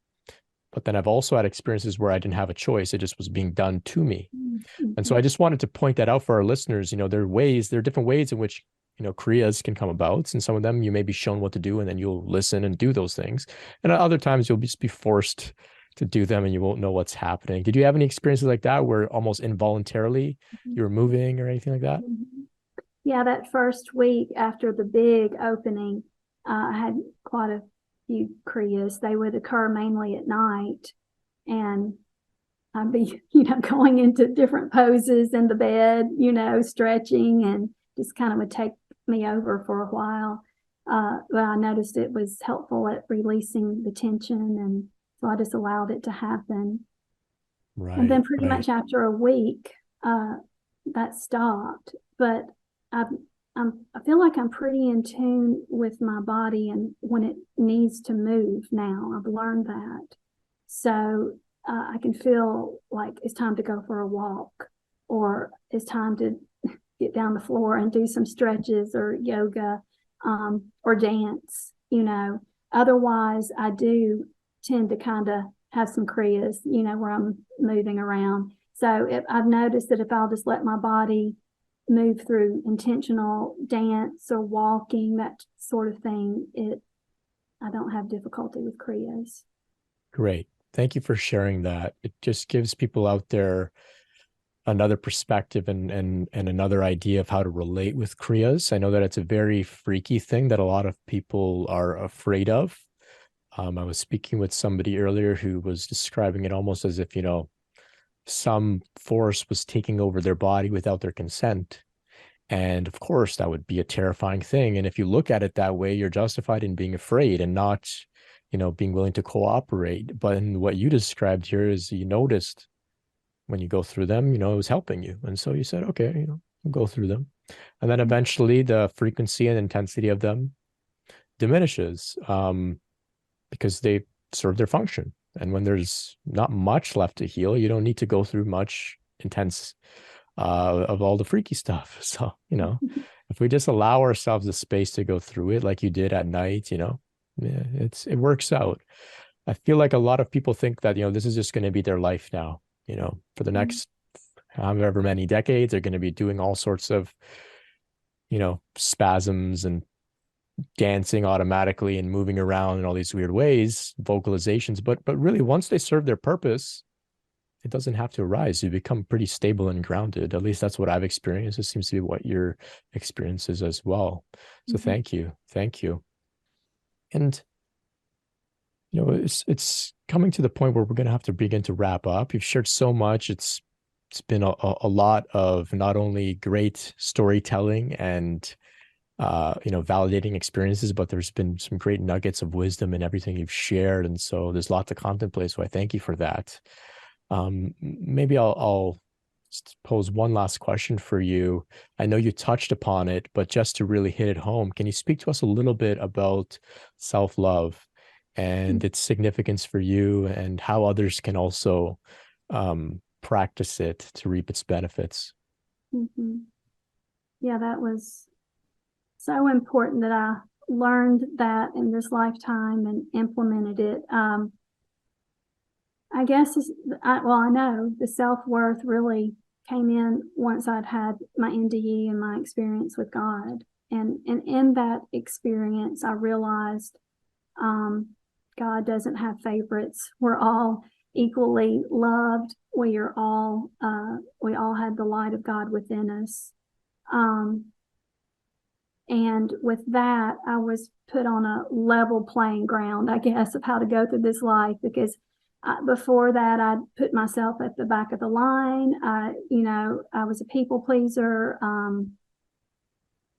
[SPEAKER 1] But then I've also had experiences where I didn't have a choice. It just was being done to me. And so
[SPEAKER 2] Mm-hmm.
[SPEAKER 1] I just wanted to point that out for our listeners. There are different ways in which, kriyas can come about. And some of them you may be shown what to do and then you'll listen and do those things. And other times you'll just be forced to do them and you won't know what's happening. Did you have any experiences like that where almost involuntarily you were moving or anything like that?
[SPEAKER 2] Mm-hmm. Yeah, that first week after the big opening, I had quite a few kriyas. They would occur mainly at night, and I'd be, going into different poses in the bed, stretching, and just kind of would take me over for a while. But I noticed it was helpful at releasing the tension, and so I just allowed it to happen. And then
[SPEAKER 1] Right,
[SPEAKER 2] pretty
[SPEAKER 1] right.
[SPEAKER 2] much after a week, uh, that stopped. But I, I feel like I'm pretty in tune with my body and when it needs to move now. I've learned that. So I can feel like it's time to go for a walk or it's time to get down the floor and do some stretches or yoga or dance, Otherwise, I do tend to kind of have some kriyas, where I'm moving around. So I've noticed that if I'll just let my body move through intentional dance or walking, that sort of thing, I don't have difficulty with kriyas.
[SPEAKER 1] Great. Thank you for sharing that. It just gives people out there another perspective and another idea of how to relate with kriyas. I know that it's a very freaky thing that a lot of people are afraid of. I was speaking with somebody earlier who was describing it almost as if, some force was taking over their body without their consent. And of course, that would be a terrifying thing. And if you look at it that way, you're justified in being afraid and not, being willing to cooperate. But in what you described here is you noticed when you go through them, it was helping you. And so you said, okay, I'll go through them. And then eventually the frequency and intensity of them diminishes because they serve their function. And when there's not much left to heal, you don't need to go through much intense of all the freaky stuff. So, if we just allow ourselves the space to go through it like you did at night, yeah, it works out. I feel like a lot of people think that, this is just going to be their life now, for the next however many decades, they're going to be doing all sorts of, spasms and dancing automatically and moving around in all these weird ways, vocalizations. But really, once they serve their purpose, it doesn't have to arise. You become pretty stable and grounded. At least that's what I've experienced. It seems to be what your experience is as well. So
[SPEAKER 2] Mm-hmm.
[SPEAKER 1] thank you. Thank you. And it's coming to the point where we're going to have to begin to wrap up. You've shared so much. It's it's been a lot of not only great storytelling and validating experiences, but there's been some great nuggets of wisdom in everything you've shared. And so there's a lot to contemplate. So I thank you for that. Maybe I'll pose one last question for you. I know you touched upon it, but just to really hit it home, can you speak to us a little bit about self-love and its significance for you, and how others can also practice it to reap its benefits?
[SPEAKER 2] Mm-hmm. Yeah, that was so important that I learned that in this lifetime and implemented it. I guess, I know the self-worth really came in once I'd had my NDE and my experience with God. And in that experience, I realized God doesn't have favorites. We're all equally loved. We all have the light of God within us. And with that, I was put on a level playing ground, I guess, of how to go through this life, because before that, I'd put myself at the back of the line. I was a people pleaser.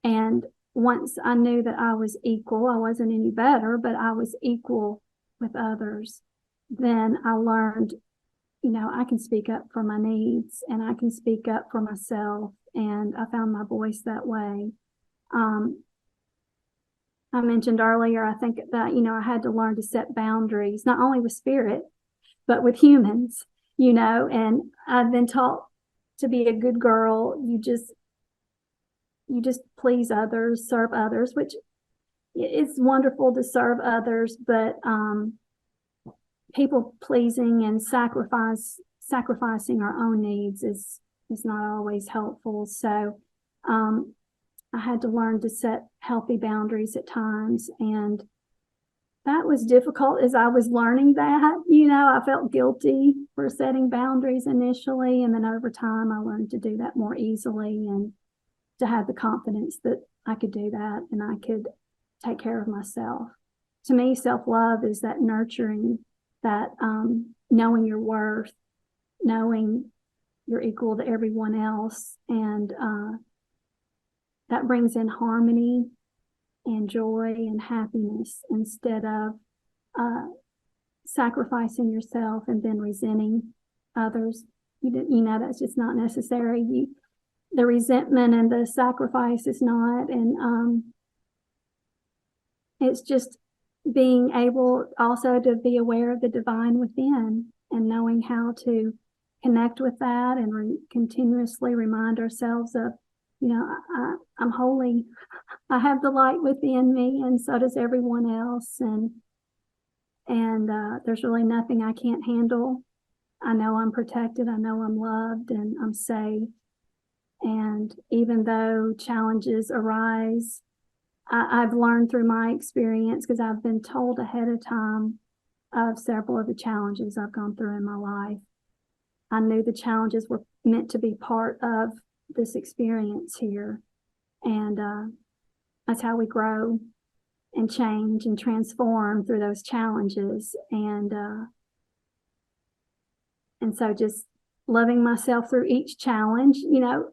[SPEAKER 2] And once I knew that I was equal, I wasn't any better, but I was equal with others, then I learned, I can speak up for my needs and I can speak up for myself. And I found my voice that way. I mentioned earlier, I think that, I had to learn to set boundaries, not only with spirit, but with humans, and I've been taught to be a good girl. You just please others, serve others, which it's wonderful to serve others, but people pleasing and sacrificing our own needs is not always helpful. So I had to learn to set healthy boundaries at times, and that was difficult as I was learning that. I felt guilty for setting boundaries initially, and then over time I learned to do that more easily and to have the confidence that I could do that and I could take care of myself. To me, self-love is that nurturing, that knowing your worth, knowing you're equal to everyone else, and that brings in harmony and joy and happiness instead of sacrificing yourself and then resenting others. That's just not necessary. The resentment and the sacrifice is not, and it's just being able also to be aware of the divine within and knowing how to connect with that and continuously remind ourselves of, I'm holy. I have the light within me, and so does everyone else. And there's really nothing I can't handle. I know I'm protected. I know I'm loved, and I'm safe. And even though challenges arise, I've learned through my experience, because I've been told ahead of time of several of the challenges I've gone through in my life. I knew the challenges were meant to be part of this experience here. And that's how we grow and change and transform through those challenges. And so just loving myself through each challenge.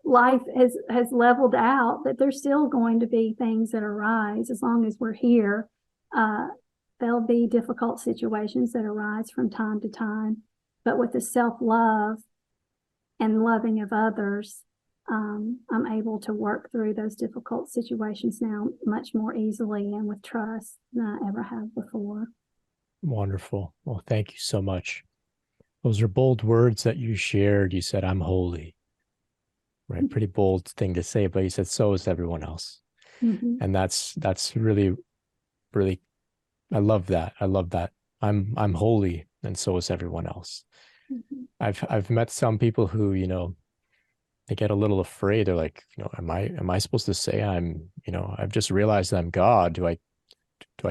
[SPEAKER 2] Life has leveled out, but there's still going to be things that arise as long as we're here. There'll be difficult situations that arise from time to time, but with the self-love and loving of others, I'm able to work through those difficult situations now much more easily and with trust than I ever have before.
[SPEAKER 1] Wonderful. Well, thank you so much. Those are bold words that you shared. You said, I'm holy, right? Pretty bold thing to say, but you said, so is everyone else.
[SPEAKER 2] Mm-hmm.
[SPEAKER 1] And that's really, really, I love that. I love that. I'm holy, and so is everyone else. Mm-hmm. I've met some people who, they get a little afraid. They're like, am I supposed to say I've just realized that I'm God. Do I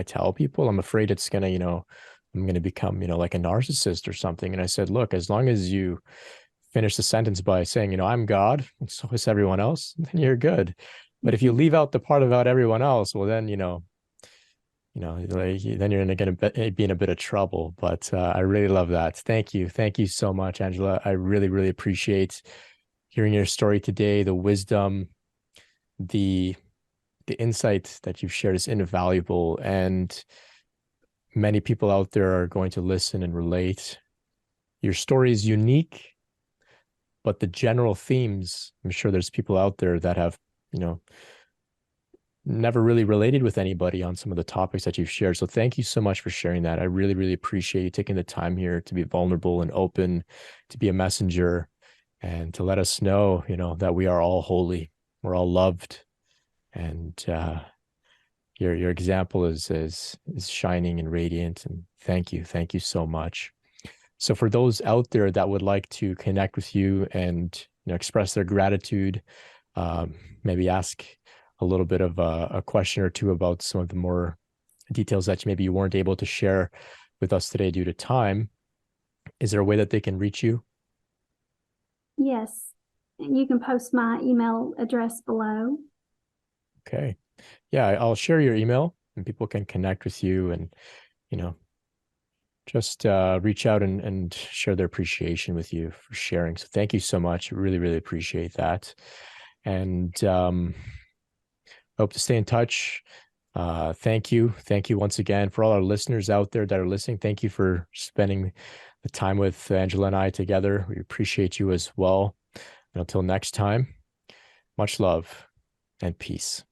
[SPEAKER 1] tell people? I'm afraid it's gonna, I'm going to become, like a narcissist or something. And I said, look, as long as you finish the sentence by saying, I'm God, and so is everyone else, then you're good. But if you leave out the part about everyone else, well, then, like then you're going to be in a bit of trouble. But I really love that. Thank you so much, Angela. I really, really appreciate hearing your story today. The wisdom, the insight that you've shared is invaluable, and many people out there are going to listen and relate. Your story is unique, but the general themes, I'm sure there's people out there that have, never really related with anybody on some of the topics that you've shared. So thank you so much for sharing that. I really, really appreciate you taking the time here to be vulnerable and open, to be a messenger, and to let us know, that we are all holy, we're all loved, and your example is shining and radiant. And thank you so much. So for those out there that would like to connect with you and express their gratitude, maybe ask a little bit of a question or two about some of the more details that maybe you weren't able to share with us today due to time, is there a way that they can reach you?
[SPEAKER 2] Yes. You can post my email address below.
[SPEAKER 1] Okay. Yeah, I'll share your email and people can connect with you and, just reach out and share their appreciation with you for sharing. So thank you so much. Really, really appreciate that. And hope to stay in touch. Thank you. Thank you once again for all our listeners out there that are listening. Thank you for spending the time with Angela and I together. We appreciate you as well. And until next time, much love and peace.